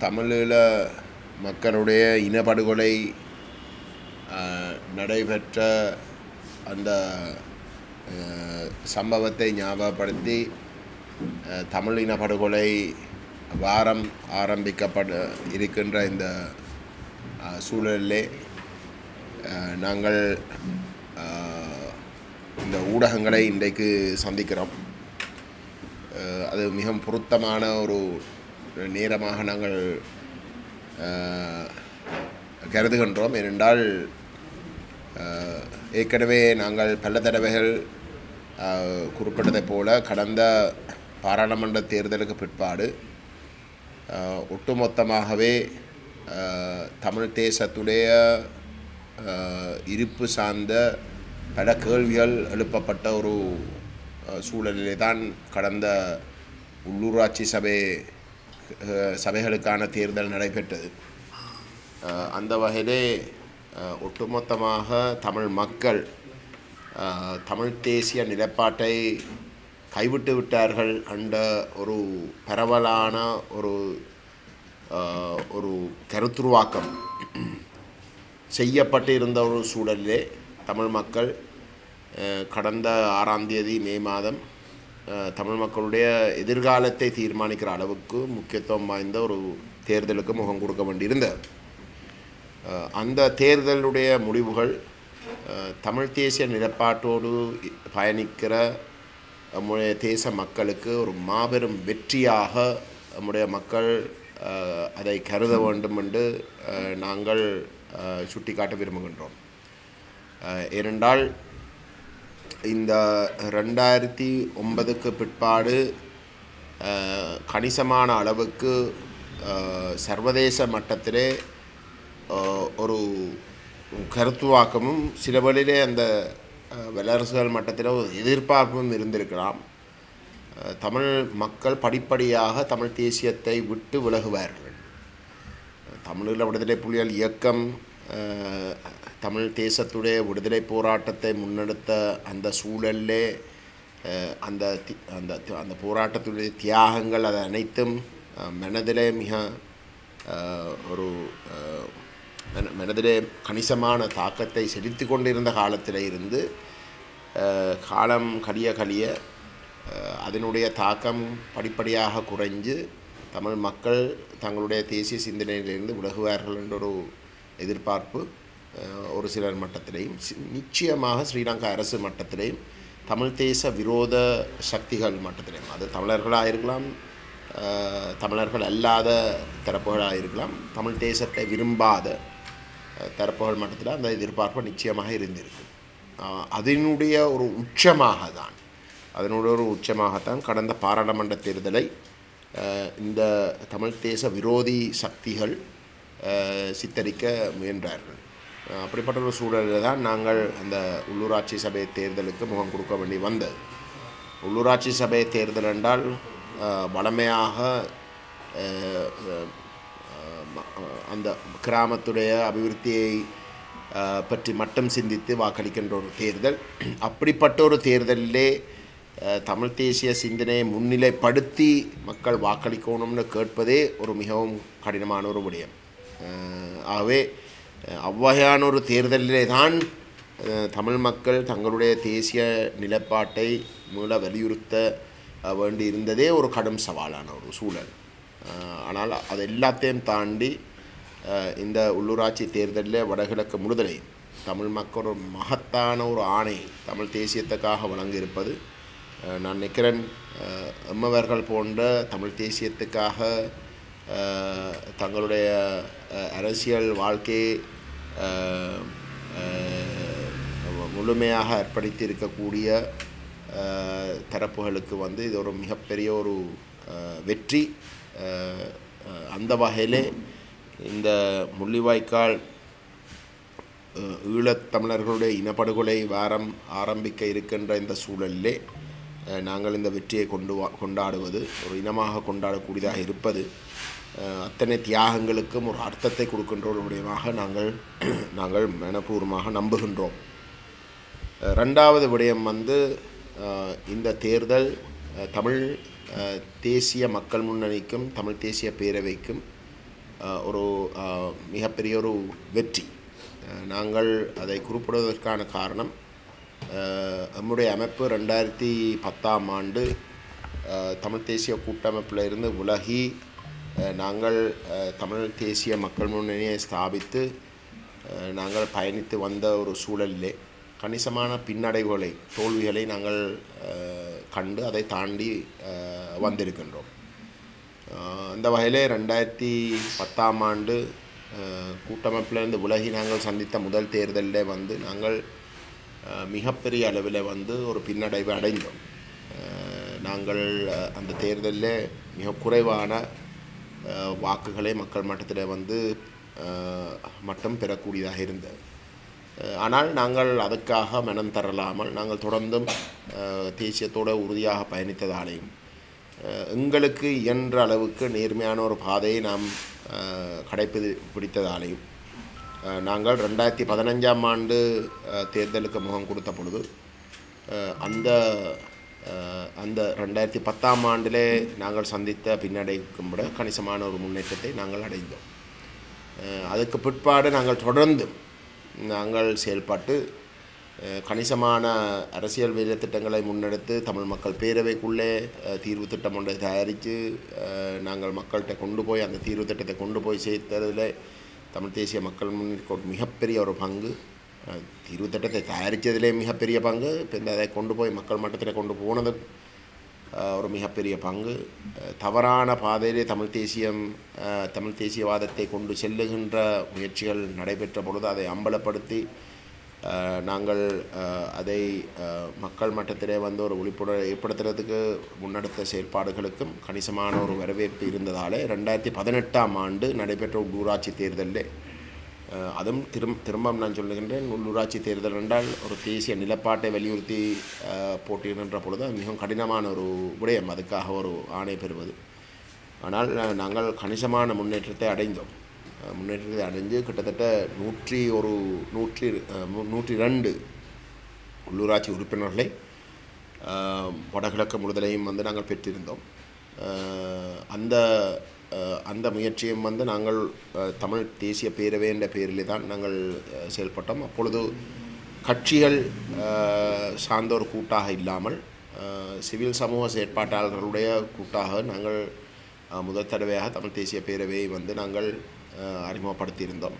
தமிழீழ மக்களுடைய இனப்படுகொலை நடைபெற்ற அந்த சம்பவத்தை ஞாபகப்படுத்தி தமிழ் இனப்படுகொலை வாரம் இருக்கின்ற இந்த சூழலிலே நாங்கள் இந்த ஊடகங்களை இன்றைக்கு சந்திக்கிறோம். அது மிகவும் பொருத்தமான ஒரு நேரமாக நாங்கள் கருதுகின்றோம். ஏனென்றால் ஏற்கனவே நாங்கள் பல தடவைகள் குறிப்பிட்டதைப் போல கடந்த பாராளுமன்ற தேர்தலுக்கு பிற்பாடு ஒட்டுமொத்தமாகவே தமிழ் தேசத்துடைய இருப்பு சார்ந்த பல கேள்விகள் எழுப்பப்பட்ட ஒரு சூழலிலே தான் கடந்த உள்ளூராட்சி சபைகளுக்கான தேர்தல் நடைபெற்றது. அந்த வகையிலே ஒட்டுமொத்தமாக தமிழ் மக்கள் தமிழ் தேசிய நிலைப்பாட்டை கைவிட்டு விட்டார்கள் என்ற ஒரு பரவலான ஒரு கருத்துருவாக்கம் செய்யப்பட்டிருந்த ஒரு சூழலிலே தமிழ் மக்கள் கடந்த 6ஆம் தேதி மே மாதம் தமிழ் மக்களுடைய எதிர்காலத்தை தீர்மானிக்கிற அளவுக்கு முக்கியத்துவம் வாய்ந்த ஒரு தேர்தலுக்கு முகம் கொடுக்க வேண்டியிருந்தது. அந்த தேர்தலுடைய முடிவுகள் தமிழ் தேசிய நிலைப்பாட்டோடு பயணிக்கிற நம்முடைய தேச மக்களுக்கு ஒரு மாபெரும் வெற்றியாக நம்முடைய மக்கள் அதை கருத வேண்டும் என்று நாங்கள் சுட்டிக்காட்ட விரும்புகின்றோம். ஏனென்றால் இந்த 2009க்கு பிற்பாடு கணிசமான அளவுக்கு சர்வதேச மட்டத்திலே ஒரு கருத்துவாக்கமும் சில வழியிலே அந்த வல்லரசுகள் மட்டத்தில் ஒரு எதிர்பார்ப்பும் இருந்திருக்கலாம். தமிழ் மக்கள் படிப்படியாக தமிழ் தேசியத்தை விட்டு விலகுவார்கள். தமிழீழ விடுதலை புலிகள் இயக்கம் தமிழ் தேசத்துடைய விடுதலை போராட்டத்தை முன்னெடுத்த அந்த சூழலிலே அந்த அந்த அந்த போராட்டத்துடைய தியாகங்கள் அது அனைத்தும் மனதிலே மனதிலே கணிசமான தாக்கத்தை செலுத்தி கொண்டிருந்த காலத்தில் இருந்து காலம் கழிய அதனுடைய தாக்கம் படிப்படியாக குறைஞ்சு தமிழ் மக்கள் தங்களுடைய தேசிய சிந்தனையிலிருந்து விலகுவார்கள் என்ற ஒரு எதிர்பார்ப்பு ஒரு சிலர் மட்டத்திலேயும், நிச்சயமாக ஸ்ரீலங்கா அரசு மட்டத்திலேயும், தமிழ் தேச விரோத சக்திகள் மட்டத்திலேயும், அது தமிழர்களாக இருக்கலாம், தமிழர்கள் அல்லாத தரப்புகளாக இருக்கலாம், தமிழ் தேசத்தை விரும்பாத தரப்புகள் மட்டத்தில் அந்த எதிர்பார்ப்பு நிச்சயமாக இருந்திருக்கு. அதனுடைய ஒரு உச்சமாகத்தான் கடந்த பாராளுமன்ற தேர்தலை இந்த தமிழ் தேச விரோதி சக்திகள் சித்தரிக்க முயன்றார்கள். அப்படிப்பட்ட ஒரு சூழலில் தான் நாங்கள் அந்த உள்ளூராட்சி சபை தேர்தலுக்கு முகம் கொடுக்க வேண்டி வந்தது. உள்ளூராட்சி சபை தேர்தல் என்றால் வழமையாக அந்த கிராமத்துடைய அபிவிருத்தியை பற்றி மட்டும் சிந்தித்து வாக்களிக்கின்ற ஒரு தேர்தல். அப்படிப்பட்ட ஒரு தேர்தலிலே தமிழ் தேசிய சிந்தனையை முன்னிலைப்படுத்தி மக்கள் வாக்களிக்கணும்னு கேட்பதே ஒரு மிகவும் கடினமான ஒரு விடயம். ஆகவே அவ்வகையான ஒரு தேர்தலிலே தான் தமிழ் மக்கள் தங்களுடைய தேசிய நிலைப்பாட்டை மூல வலியுறுத்த வேண்டி இருந்ததே ஒரு கடும் சவாலான ஒரு சூழல். ஆனால் அது எல்லாத்தையும் தாண்டி இந்த உள்ளூராட்சி தேர்தலில் வடகிழக்கு முழுதலை தமிழ் மக்கள் ஒரு மகத்தான ஒரு ஆணை தமிழ் தேசியத்துக்காக வழங்கியிருப்பது நான் நினைக்கிறேன். எம்மவர்கள் போன்ற தமிழ் தேசியத்துக்காக தங்களுடைய அரசியல் வாழ்க்கையை முழுமையாக அர்ப்பணித்து இருக்கக்கூடிய தரப்புகளுக்கு இது ஒரு மிகப்பெரிய ஒரு வெற்றி. அந்த வகையிலே இந்த முள்ளிவாய்க்கால் ஈழத்தமிழர்களுடைய இனப்படுகொலை வாரம் ஆரம்பிக்க இருக்கின்ற இந்த சூழலிலே நாங்கள் இந்த வெற்றியை கொண்டாடுவது, ஒரு இனமாக கொண்டாடக்கூடியதாக இருப்பது, அத்தனை தியாகங்களுக்கும் ஒரு அர்த்தத்தை கொடுக்கின்ற ஒரு விடயமாக நாங்கள் மனப்பூர்வமாக நம்புகின்றோம். ரெண்டாவது விடயம் இந்த தேர்தல் தமிழ் தேசிய மக்கள் முன்னணிக்கும் தமிழ் தேசிய பேரவைக்கும் ஒரு மிகப்பெரிய ஒரு வெற்றி. நாங்கள் அதை குறிப்பிடுவதற்கான காரணம், நம்முடைய அமைப்பு 2010ஆம் ஆண்டு தமிழ் தேசிய கூட்டமைப்பில் இருந்து விலகி நாங்கள் தமிழ் தேசிய மக்கள் முன்னணியை ஸ்தாபித்து நாங்கள் பயணித்து வந்த ஒரு சூழலிலே கணிசமான பின்னடைவுகளை, தோல்விகளை நாங்கள் கண்டு அதை தாண்டி வந்திருக்கின்றோம். அந்த வகையிலே 2010ஆம் ஆண்டு கூட்டமைப்பிலிருந்து விலகி நாங்கள் சந்தித்த முதல் தேர்தலில் வந்து நாங்கள் மிகப்பெரிய அளவில் வந்து ஒரு பின்னடைவு அடைந்தோம். நாங்கள் அந்த தேர்தலில் மிக குறைவான வாக்குகளை மக்கள் மட்டத்தில் வந்து மட்டும் பெறக்கூடியதாக இருந்தது. ஆனால் நாங்கள் அதுக்காக மனம் தரலாமல் நாங்கள் தொடர்ந்தும் தேசியத்தோடு உறுதியாக பயணித்ததாலேயும் எங்களுக்கு இயன்ற அளவுக்கு நேர்மையான ஒரு பாதையை நாம் கடைப்பிடித்ததாலேயும் நாங்கள் 2015ஆம் ஆண்டு தேர்தலுக்கு முகம் கொடுத்த பொழுது அந்த 2010ஆம் ஆண்டிலே நாங்கள் சந்தித்த பின்னடைக்கும் விட கணிசமான ஒரு முன்னேற்றத்தை நாங்கள் அடைந்தோம். அதுக்கு பிற்பாடு நாங்கள் தொடர்ந்து நாங்கள் செயல்பட்டு கணிசமான அரசியல் வேலை திட்டங்களை முன்னெடுத்து தமிழ் மக்கள் பேரவைக்குள்ளே தீர்வு திட்டம் ஒன்றை தயாரித்து நாங்கள் மக்கள்கிட்ட கொண்டு போய் அந்த தீர்வு திட்டத்தை கொண்டு போய் சேர்த்ததில் தமிழ் தேசிய மக்கள் முன்னேற்ற மிகப்பெரிய ஒரு பங்கு. தீர்வு திட்டத்தை தயாரித்ததிலே மிகப்பெரிய பங்கு, இப்போ அதை கொண்டு போய் மக்கள் மட்டத்தில் கொண்டு போனது ஒரு மிகப்பெரிய பங்கு. தவறான பாதையிலே தமிழ் தேசியவாதத்தை கொண்டு செல்லுகின்ற முயற்சிகள் நடைபெற்ற பொழுது அதை அம்பலப்படுத்தி நாங்கள் அதை மக்கள் மட்டத்திலே வந்து ஒரு விழிப்புணர்வு ஏற்படுத்துறதுக்கு முன்னெடுத்த செயல்பாடுகளுக்கும் கணிசமான ஒரு வரவேற்பு இருந்ததாலே 2018ஆம் ஆண்டு நடைபெற்ற உள்ளூராட்சி தேர்தலில், அதுவும் திரும்ப நான் சொல்லுகின்றேன், உள்ளூராட்சி தேர்தல் என்றால் ஒரு தேசிய நிலப்பாட்டை வலியுறுத்தி போட்டியிடுகின்ற பொழுது மிகவும் கடினமான ஒரு விடயம், அதுக்காக ஒரு ஆணை பெறுவது. ஆனால் நாங்கள் கணிசமான முன்னேற்றத்தை அடைஞ்சு கிட்டத்தட்ட 102 உள்ளூராட்சி உறுப்பினர்களை வடகிழக்கு முழுதலையும் வந்து நாங்கள் பெற்றிருந்தோம். அந்த முயற்சியும் வந்து நாங்கள் தமிழ் தேசிய பேரவை என்ற பெயரிலே தான் நாங்கள் செயல்பட்டோம். அப்பொழுது கட்சிகள் சார்ந்த ஒரு கூட்டாக இல்லாமல் சிவில் சமூக செயற்பாட்டாளர்களுடைய கூட்டாக நாங்கள் முதல் தடவையாக தமிழ் தேசிய பேரவையை வந்து நாங்கள் அறிமுகப்படுத்தியிருந்தோம்.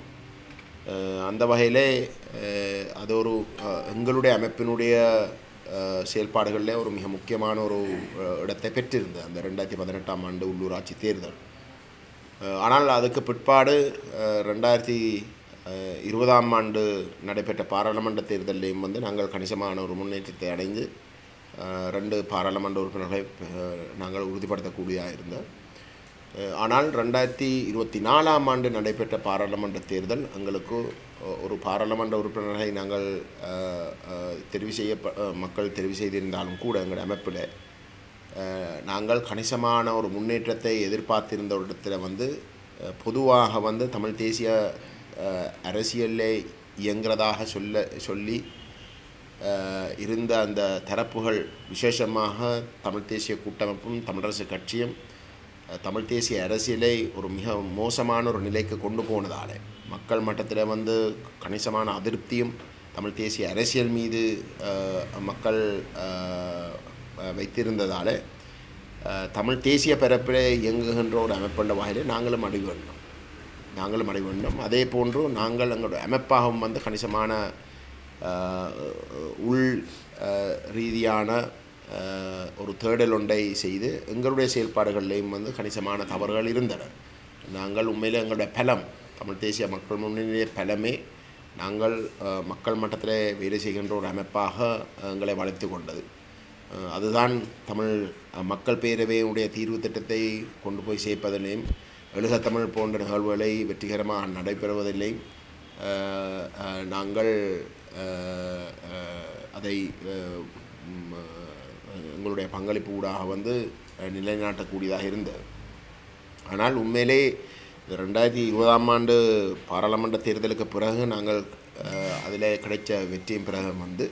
அந்த வகையிலே அது ஒரு எங்களுடைய அமைப்பினுடைய செயல்பாடுகளில் ஒரு மிக முக்கியமான ஒரு இடத்தை பெற்றிருந்தது அந்த 2018ஆம் ஆண்டு உள்ளூராட்சி தேர்தல். ஆனால் அதுக்கு பிற்பாடு 2020ஆம் ஆண்டு நடைபெற்ற பாராளுமன்ற தேர்தலையும் வந்து நாங்கள் கணிசமான ஒரு முன்னேற்றத்தை அடைந்து 2 பாராளுமன்ற உறுப்பினர்களை நாங்கள் உறுதிப்படுத்தக்கூடியதாக இருந்தோம். ஆனால் 2024ஆம் ஆண்டு நடைபெற்ற பாராளுமன்ற தேர்தல் எங்களுக்கு ஒரு பாராளுமன்ற உறுப்பினர்களை நாங்கள் மக்கள் தெரிவு செய்திருந்தாலும் கூட எங்கள் அமைப்பில் நாங்கள் கணிசமான ஒரு முன்னேற்றத்தை எதிர்பார்த்திருந்த ஒரு இடத்துல வந்து பொதுவாக வந்து தமிழ் தேசிய அரசியலில் இயங்குறதாக சொல்லி இருந்த அந்த தரப்புகள், விசேஷமாக தமிழ் தேசிய கூட்டமைப்பும் தமிழரசு கட்சியும் தமிழ் தேசிய அரசியலை ஒரு மிக மோசமான ஒரு நிலைக்கு கொண்டு போனதால் மக்கள் மட்டத்தில் வந்து கணிசமான அதிருப்தியும் தமிழ் தேசிய அரசியல் மீது மக்கள் வைத்திருந்ததால் தமிழ் தேசிய பரப்பில் இயங்குகின்ற ஒரு அமைப்புண்ட வகையில் நாங்களும் அடை வேண்டும். அதே போன்று நாங்கள் எங்களுடைய அமைப்பாகவும் வந்து கணிசமான உள் ரீதியான ஒரு தேடல் ஒன்றை செய்து எங்களுடைய செயல்பாடுகளிலேயும் வந்து கணிசமான தவறுகள் இருந்தன. நாங்கள் உண்மையில் எங்களுடைய பலம், தமிழ் தேசிய மக்கள் முன்னணியுடைய பலமே நாங்கள் மக்கள் மட்டத்தில் வேலை செய்கின்ற ஒரு அமைப்பாக எங்களை வளைத்து கொண்டது. அதுதான் தமிழ் மக்கள் பேரவையுடைய தீர்வு திட்டத்தை கொண்டு போய் சேர்ப்பதிலையும், எழுகத்தமிழ் போன்ற நிகழ்வுகளை வெற்றிகரமாக நடைபெறுவதில்லையும் நாங்கள் அதை எங்களுடைய பங்களிப்பு ஊடாக வந்து நிலைநாட்டக்கூடியதாக இருந்தது. ஆனால் உண்மையிலே 2020ஆம் ஆண்டு பாராளுமன்ற தேர்தலுக்கு பிறகு நாங்கள் அதில் கிடைச்ச வெற்றியின் பிறகு வந்து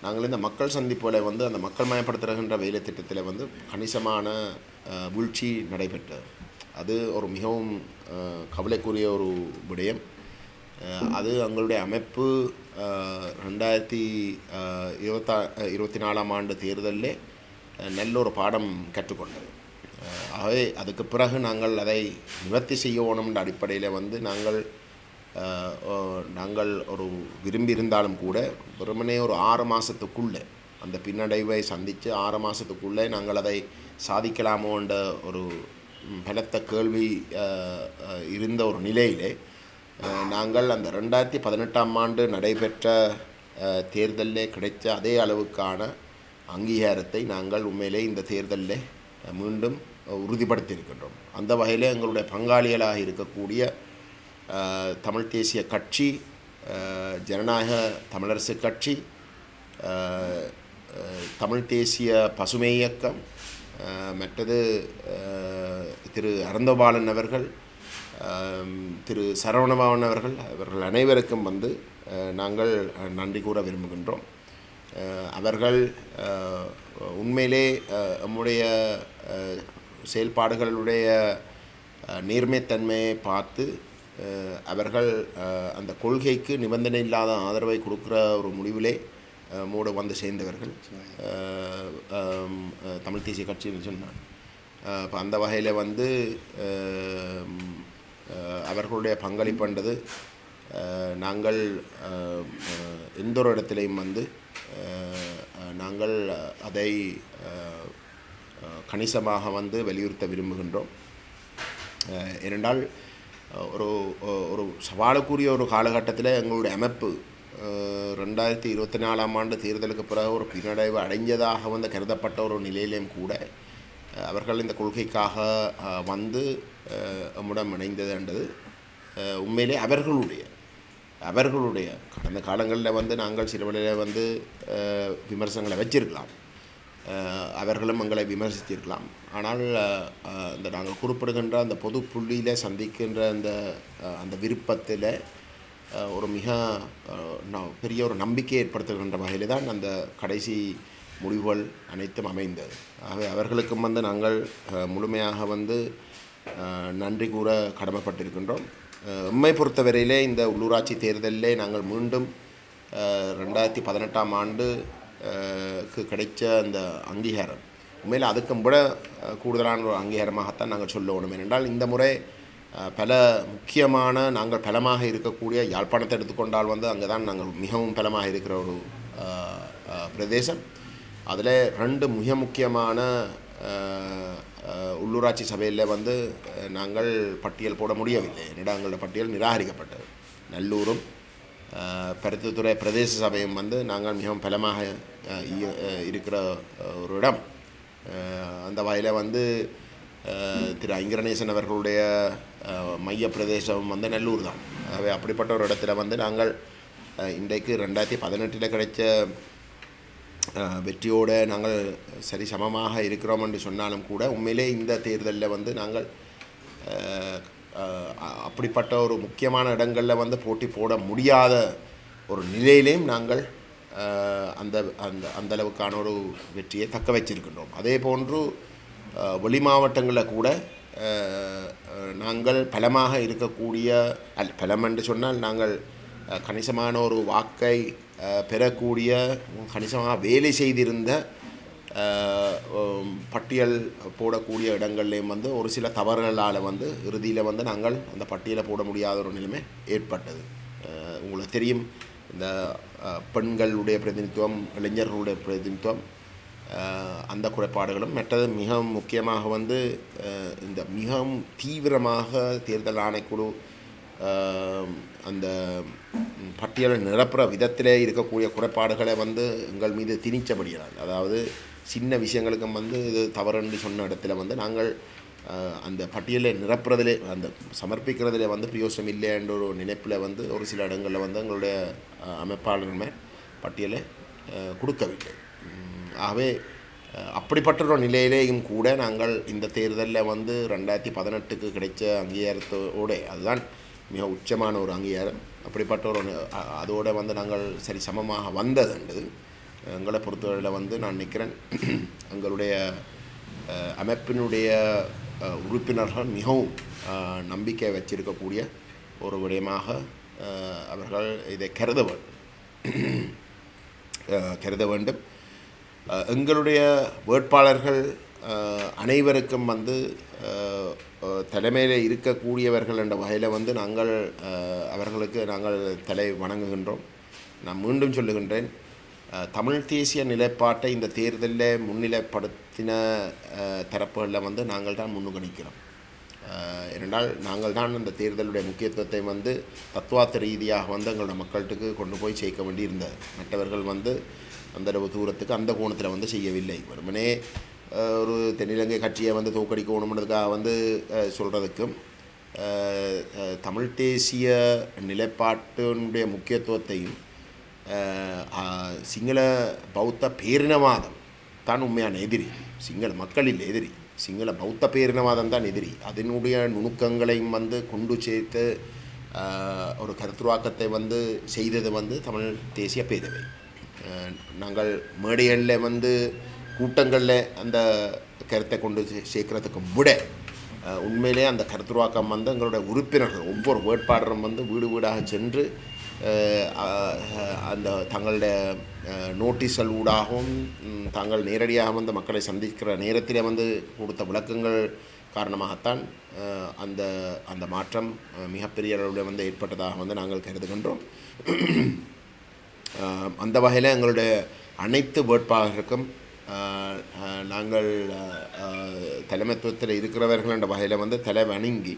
நாங்கள் இந்த மக்கள் சந்திப்புகளை வந்து அந்த மக்கள் மயப்படுத்துகின்ற வேலை திட்டத்தில் வந்து கணிசமான வீழ்ச்சி நடைபெற்றது. அது ஒரு மிகவும் கவலைக்குரிய ஒரு விடயம். அது எங்களுடைய அமைப்பு 2024 ஆண்டு தேர்தலில் நல்ல ஒரு பாடம் கற்றுக்கொண்டது. ஆகவே அதுக்கு பிறகு நாங்கள் அதை நிவர்த்தி செய்யணும்ன்ற அடிப்படையில் வந்து நாங்கள் ஒரு விரும்பி இருந்தாலும் கூட வெறுமனே ஒரு 6 மாதத்துக்குள்ளே அந்த பின்னடைவை சந்தித்து 6 மாதத்துக்குள்ளே நாங்கள் அதை சாதிக்கலாமோன்ற ஒரு பலத்த கேள்வி இருந்த ஒரு நிலையிலே நாங்கள் அந்த 2018 ஆண்டு நடைபெற்ற தேர்தலில் கிடைத்த அதே அளவுக்கான அங்கீகாரத்தை நாங்கள் உண்மையிலே இந்த தேர்தலில் மீண்டும் உறுதிப்படுத்தியிருக்கின்றோம். அந்த வகையில் எங்களுடைய பங்காளிகளாக இருக்கக்கூடிய தமிழ் தேசிய கட்சி, ஜனநாயக தமிழரசு கட்சி, தமிழ் தேசிய பசுமை இயக்கம், மற்றது திரு அறந்தபாலன் அவர்கள், திரு சரவணபவன் அவர்கள் அனைவருக்கும் வந்து நாங்கள் நன்றி கூற விரும்புகின்றோம். அவர்கள் உண்மையிலே நம்முடைய செயல்பாடுகளுடைய நேர்மைத்தன்மையை பார்த்து அவர்கள் அந்த கொள்கைக்கு நிபந்தனை இல்லாத ஆதரவை கொடுக்குற ஒரு முடிவிலே மூட வந்து சேர்ந்தவர்கள் தமிழ் தேசிய கட்சின்னு சொன்னார். இப்போ அந்த வகையில் வந்து அவர்களுடைய பங்களிப்புன்றது நாங்கள் எந்த ஒரு இடத்துலையும் வந்து நாங்கள் அதை கணிசமாக வந்து வலியுறுத்த விரும்புகின்றோம். ஏனென்றால் ஒரு ஒரு சவாலுக்குரிய ஒரு காலகட்டத்தில் எங்களுடைய அமைப்பு 2024 ஆண்டு தேர்தலுக்கு பிறகு ஒரு பின்னடைவு அடைஞ்சதாக வந்து கருதப்பட்ட ஒரு நிலையிலேயும் கூட அவர்கள் இந்த கொள்கைக்காக வந்து நம்முடன் இணைந்தது என்றது உண்மையிலே அவர்களுடைய கடந்த காலங்களில் வந்து நாங்கள் சில வேளையில் வந்து விமர்சனங்களை வச்சிருக்கலாம், அவர்களும் எங்களை விமர்சித்திருக்கலாம். ஆனால் இந்த நாங்கள் குறிப்பிடுகின்ற அந்த பொது புள்ளியில் சந்திக்கின்ற அந்த விருப்பத்தில் ஒரு மிக பெரிய ஒரு நம்பிக்கை ஏற்படுத்துகின்ற வகையில் தான் அந்த கடைசி முடிவுகள் அனைத்தும் அமைந்தது. ஆகவே அவர்களுக்கும் வந்து நாங்கள் முழுமையாக வந்து நன்றி கூற கடமைப்பட்டிருக்கின்றோம். எம்மை பொறுத்தவரையிலே இந்த உள்ளூராட்சி தேர்தலிலே நாங்கள் மீண்டும் 2018 ஆண்டு கிடைச்ச அந்த அங்கீகாரம் உண்மையில் அதுக்கும் விட கூடுதலான ஒரு அங்கீகாரமாகத்தான் நாங்கள் சொல்லணும். ஏனென்றால் இந்த முறை பல முக்கியமான நாங்கள் பலமாக இருக்கக்கூடிய யாழ்ப்பாணத்தை எடுத்துக்கொண்டால் வந்து அங்கே தான் நாங்கள் மிகவும் பலமாக இருக்கிற ஒரு பிரதேசம். அதில் 2 மிக முக்கியமான உள்ளூராட்சி சபையில் வந்து நாங்கள் பட்டியல் போட முடியவில்லை. என்னிடம் எங்களோட பட்டியல் நிராகரிக்கப்பட்டது. நல்லூரும் பருத்தித்துறை பிரதேச சபையும் வந்து நாங்கள் மிகவும் பலமாக இருக்கிற ஒரு இடம். அந்த வகையில் வந்து திரு ஐங்கரநேசன் அவர்களுடைய மைய பிரதேசம் வந்து நல்லூர் தான். ஆகவே அப்படிப்பட்ட ஒரு இடத்துல வந்து நாங்கள் இன்றைக்கு 2018 கிடைச்ச வெற்றியோடு நாங்கள் சரி சமமாக இருக்கிறோம் என்று சொன்னாலும் கூட உண்மையிலே இந்த தேர்தலில் வந்து நாங்கள் அப்படிப்பட்ட ஒரு முக்கியமான இடங்களில் வந்து போட்டி போட முடியாத ஒரு நிலையிலேயும் நாங்கள் அந்த அந்த அந்தளவுக்கான ஒரு வெற்றியை தக்க வச்சிருக்கின்றோம். அதே போன்று வெளி மாவட்டங்களில் கூட நாங்கள் பலமாக இருக்கக்கூடிய பலம் என்று சொன்னால் நாங்கள் கணிசமான ஒரு வாக்கை பெறக்கூடிய கணிசமாக வேலை செய்திருந்த பட்டியல் போடக்கூடிய இடங்கள்லேயும் வந்து ஒரு சில தவறுகளால் வந்து இறுதியில் வந்து நாங்கள் அந்த பட்டியலை போட முடியாத ஒரு நிலைமை ஏற்பட்டது. உங்களுக்கு தெரியும், இந்த பெண்களுடைய பிரதிநிதித்துவம், இளைஞர்களுடைய பிரதிநிதித்துவம், அந்த குறைபாடுகளும் மற்றது மிக முக்கியமாக வந்து இந்த மிகவும் தீவிரமாக தேர்தல் ஆணைக்குழு அந்த பட்டியலை நிரப்புற விதத்திலே இருக்கக்கூடிய குறைபாடுகளை வந்து எங்கள் மீது திணிச்சபடியால், அதாவது சின்ன விஷயங்களுக்கும் வந்து இது தவறுன்னு சொன்ன இடத்துல வந்து நாங்கள் அந்த பட்டியலை நிரப்புறதிலே அந்த சமர்ப்பிக்கிறதிலே வந்து பிரயோசனம் இல்லை என்ற ஒரு நினைப்பில் வந்து ஒரு சில இடங்களில் வந்து எங்களுடைய அமைப்பாளர்கள் பட்டியலை கொடுக்கவில்லை. ஆகவே அப்படிப்பட்ட ஒரு நிலையிலேயும் கூட நாங்கள் இந்த தேர்தலில் வந்து 2018க்கு கிடைச்ச அங்கீகாரத்தோடு அதுதான் மிக உச்சமான ஒரு அங்கீகாரம். அப்படிப்பட்ட ஒரு அதோடு வந்து நாங்கள் சரி சமமாக வந்ததுன்றது எங்களை பொறுத்தவரையில் வந்து நான் நினைக்கிறேன் எங்களுடைய அமைப்பினுடைய உறுப்பினர்கள் மிகவும் நம்பிக்கை வச்சிருக்கக்கூடிய ஒரு விடயமாக அவர்கள் இதை கருத வேண்டும். எங்களுடைய வேட்பாளர்கள் அனைவருக்கும் வந்து தலைமையில் இருக்கக்கூடியவர்கள் என்ற வகையில் வந்து நாங்கள் அவர்களுக்கு நாங்கள் தலை வணங்குகின்றோம். நான் மீண்டும் சொல்லுகின்றேன், தமிழ் தேசிய நிலைப்பாட்டை இந்த தேர்தலில் முன்னிலைப்படுத்தின தரப்புகளில் வந்து நாங்கள் தான் முன்னுகணிக்கிறோம். ஏனென்றால் நாங்கள் தான் அந்த தேர்தலுடைய முக்கியத்துவத்தை வந்து தத்துவார்த்த ரீதியாக வந்து எங்களோட மக்களுக்கு கொண்டு போய் சேர்க்க வேண்டி இருந்தது. மற்றவர்கள் வந்து அந்த தூரத்துக்கு அந்த கோணத்தில் வந்து செய்யவில்லை. வெறுமனே ஒரு தென்னிலங்கை கட்சியை வந்து தோக்கடிக்கணுன்றதுக்காக வந்து சொல்கிறதுக்கும் தமிழ் தேசிய நிலைப்பாட்டினுடைய முக்கியத்துவத்தையும் சிங்கள பௌத்த பேரினவாதம் தான் உண்மையான எதிரி. சிங்கள மக்களில் எதிரி சிங்கள பௌத்த பேரினவாதம் தான் எதிரி. அதனுடைய நுணுக்கங்களையும் வந்து கொண்டு சேர்த்து ஒரு கருத்துருவாக்கத்தை வந்து செய்தது வந்து தமிழ் தேசிய பேரவை. நாங்கள் மேடைகளில் வந்து கூட்டங்களில் அந்த கருத்தை கொண்டு சேர்க்கறதுக்கு விட உண்மையிலே அந்த கருத்துருவாக்கம் வந்து எங்களுடைய உறுப்பினர்கள் ஒவ்வொரு வேட்பாளரும் வந்து வீடு வீடாக சென்று அந்த தங்களுடைய நோட்டீஸ்கள் ஊடாகவும் தாங்கள் நேரடியாக வந்து மக்களை சந்திக்கிற நேரத்தில் வந்து கொடுத்த விளக்கங்கள் காரணமாகத்தான் அந்த அந்த மாற்றம் மிகப்பெரிய அளவில் வந்து ஏற்பட்டதாக வந்து நாங்கள் கருதுகின்றோம். அந்த வகையில் எங்களுடைய அனைத்து வேட்பாளருக்கும் நாங்கள் தலைமைத்துவத்தில் இருக்கிறவர்கள் என்ற வகையில் வந்து தலை வணங்கி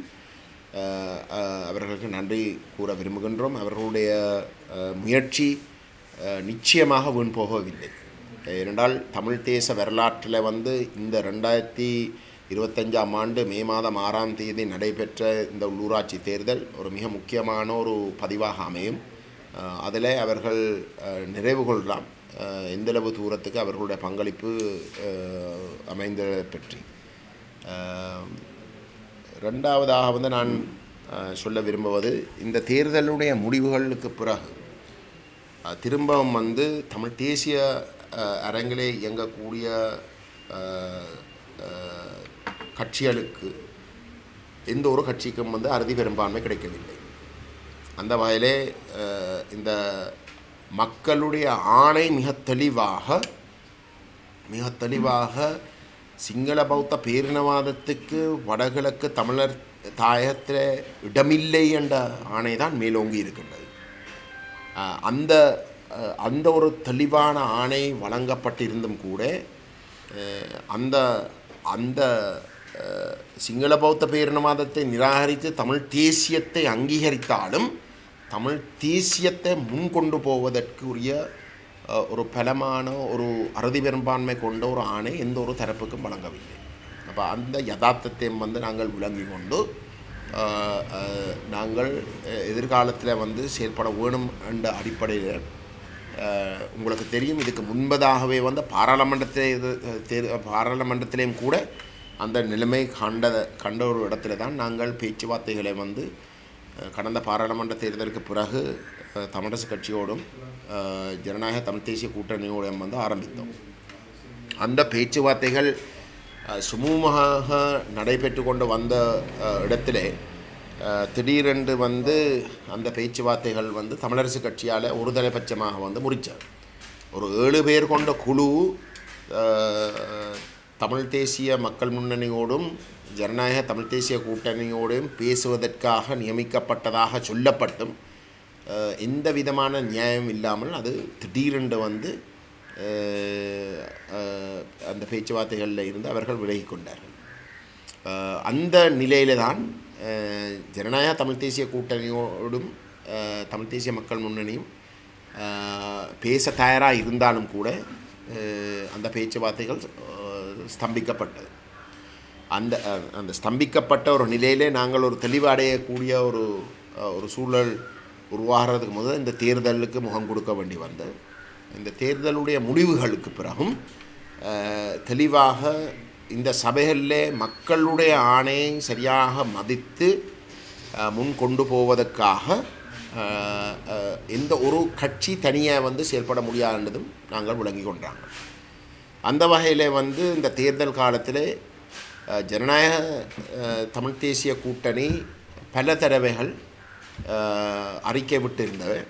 அவர்களுக்கு நன்றி கூற விரும்புகின்றோம். அவர்களுடைய முயற்சி நிச்சயமாக வீண் போகவில்லை. ஏனென்றால் தமிழ் தேச வரலாற்றில் வந்து இந்த 2025 ஆண்டு மே மாதம் 6ஆம் தேதி நடைபெற்ற இந்த உள்ளூராட்சி தேர்தல் ஒரு மிக முக்கியமான ஒரு பதிவாக அமையும். அதில் அவர்கள் நிறைவு கொள்ளலாம் எந்தளவு தூரத்துக்கு அவர்களுடைய பங்களிப்பு அமைந்ததை பற்றி. ரெண்டாவதாக வந்து நான் சொல்ல விரும்புவது, இந்த தேர்தலுடைய முடிவுகளுக்கு பிறகு திரும்பவும் வந்து தமிழ் தேசிய அரங்கிலே இயங்கக்கூடிய கட்சிகளுக்கு எந்த ஒரு கட்சிக்கும் வந்து அறுதி பெரும்பான்மை கிடைக்கவில்லை. அந்த வகையிலே இந்த மக்களுடைய ஆணை மிக தெளிவாக சிங்கள பௌத்த பேரினவாதத்துக்கு வடகிழக்கு தமிழர் தாயத்தில் இடமில்லை என்ற ஆணை தான் மேலோங்கி இருக்கின்றது. அந்த ஒரு தெளிவான ஆணை வழங்கப்பட்டிருந்தும் கூட அந்த அந்த சிங்கள பௌத்த பேரினவாதத்தை நிராகரித்து தமிழ் தேசியத்தை அங்கீகரித்தாலும் தமிழ் தேசியத்தை முன்கொண்டு போவதற்குரிய ஒரு பலமான ஒரு அறுதி பெரும்பான்மை கொண்ட ஒரு ஆணை எந்த ஒரு தரப்புக்கும் வழங்கவில்லை. அப்போ அந்த யதார்த்தத்தையும் வந்து நாங்கள் விளங்கி கொண்டு நாங்கள் எதிர்காலத்தில் வந்து செயல்பட வேணும் என்ற அடிப்படையில் உங்களுக்கு தெரியும், இதுக்கு முன்பதாகவே வந்து பாராளுமன்றத்திலேயும் கூட அந்த நிலைமை கண்ட ஒரு இடத்துல தான் நாங்கள் பேச்சுவார்த்தைகளை வந்து கடந்த பாராளுமன்ற தேர்தலுக்கு பிறகு தமிழரசு கட்சியோடும் ஜனநாயக தமிழ் தேசிய கூட்டணியோடும் வந்து ஆரம்பித்தோம். அந்த பேச்சுவார்த்தைகள் சுமூகமாக நடைபெற்று கொண்டு வந்த இடத்திலே திடீரென்று வந்து அந்த பேச்சுவார்த்தைகள் வந்து தமிழரசு கட்சியால் ஒரு தலைபட்சமாக வந்து முறிச்சார். ஒரு 7 பேர் கொண்ட குழு தமிழ் தேசிய மக்கள் முன்னணியோடும் ஜனநாயக தமிழ் தேசிய கூட்டணியோடும் பேசுவதற்காக நியமிக்கப்பட்டதாக சொல்லப்பட்டும் எந்த விதமான நியாயம் இல்லாமல் அது திடீரென்று வந்து அந்த பேச்சுவார்த்தைகளில் இருந்து அவர்கள் விலகிக் கொண்டார்கள். அந்த நிலையில் தான் ஜனநாயக தமிழ் தேசிய கூட்டணியோடும் தமிழ் தேசிய மக்கள் முன்னணியும் பேச தயாராக இருந்தாலும் கூட அந்த பேச்சுவார்த்தைகள் ஸ்தம்பிக்கப்பட்டது. அந்த ஸ்தம்பிக்கப்பட்ட ஒரு நிலையிலே நாங்கள் ஒரு தெளிவு அடையக்கூடிய ஒரு சூழல் உருவாகிறதுக்கு முதல் இந்த தேர்தலுக்கு முகம் கொடுக்க வேண்டி வந்தது. இந்த தேர்தலுடைய முடிவுகளுக்கு பிறகும் தெளிவாக இந்த சபைகளிலே மக்களுடைய ஆணையை சரியாக மதித்து முன் கொண்டு போவதற்காக எந்த ஒரு கட்சி தனியாக வந்து செயல்பட முடியாதுன்றதும் நாங்கள் விளங்கி கொண்டாங்க. அந்த வகையில் வந்து இந்த தேர்தல் காலத்தில் ஜனநாயக தமிழ் தேசிய கூட்டணி பல தடவைகள் அறிக்கை விட்டு இருந்தவை.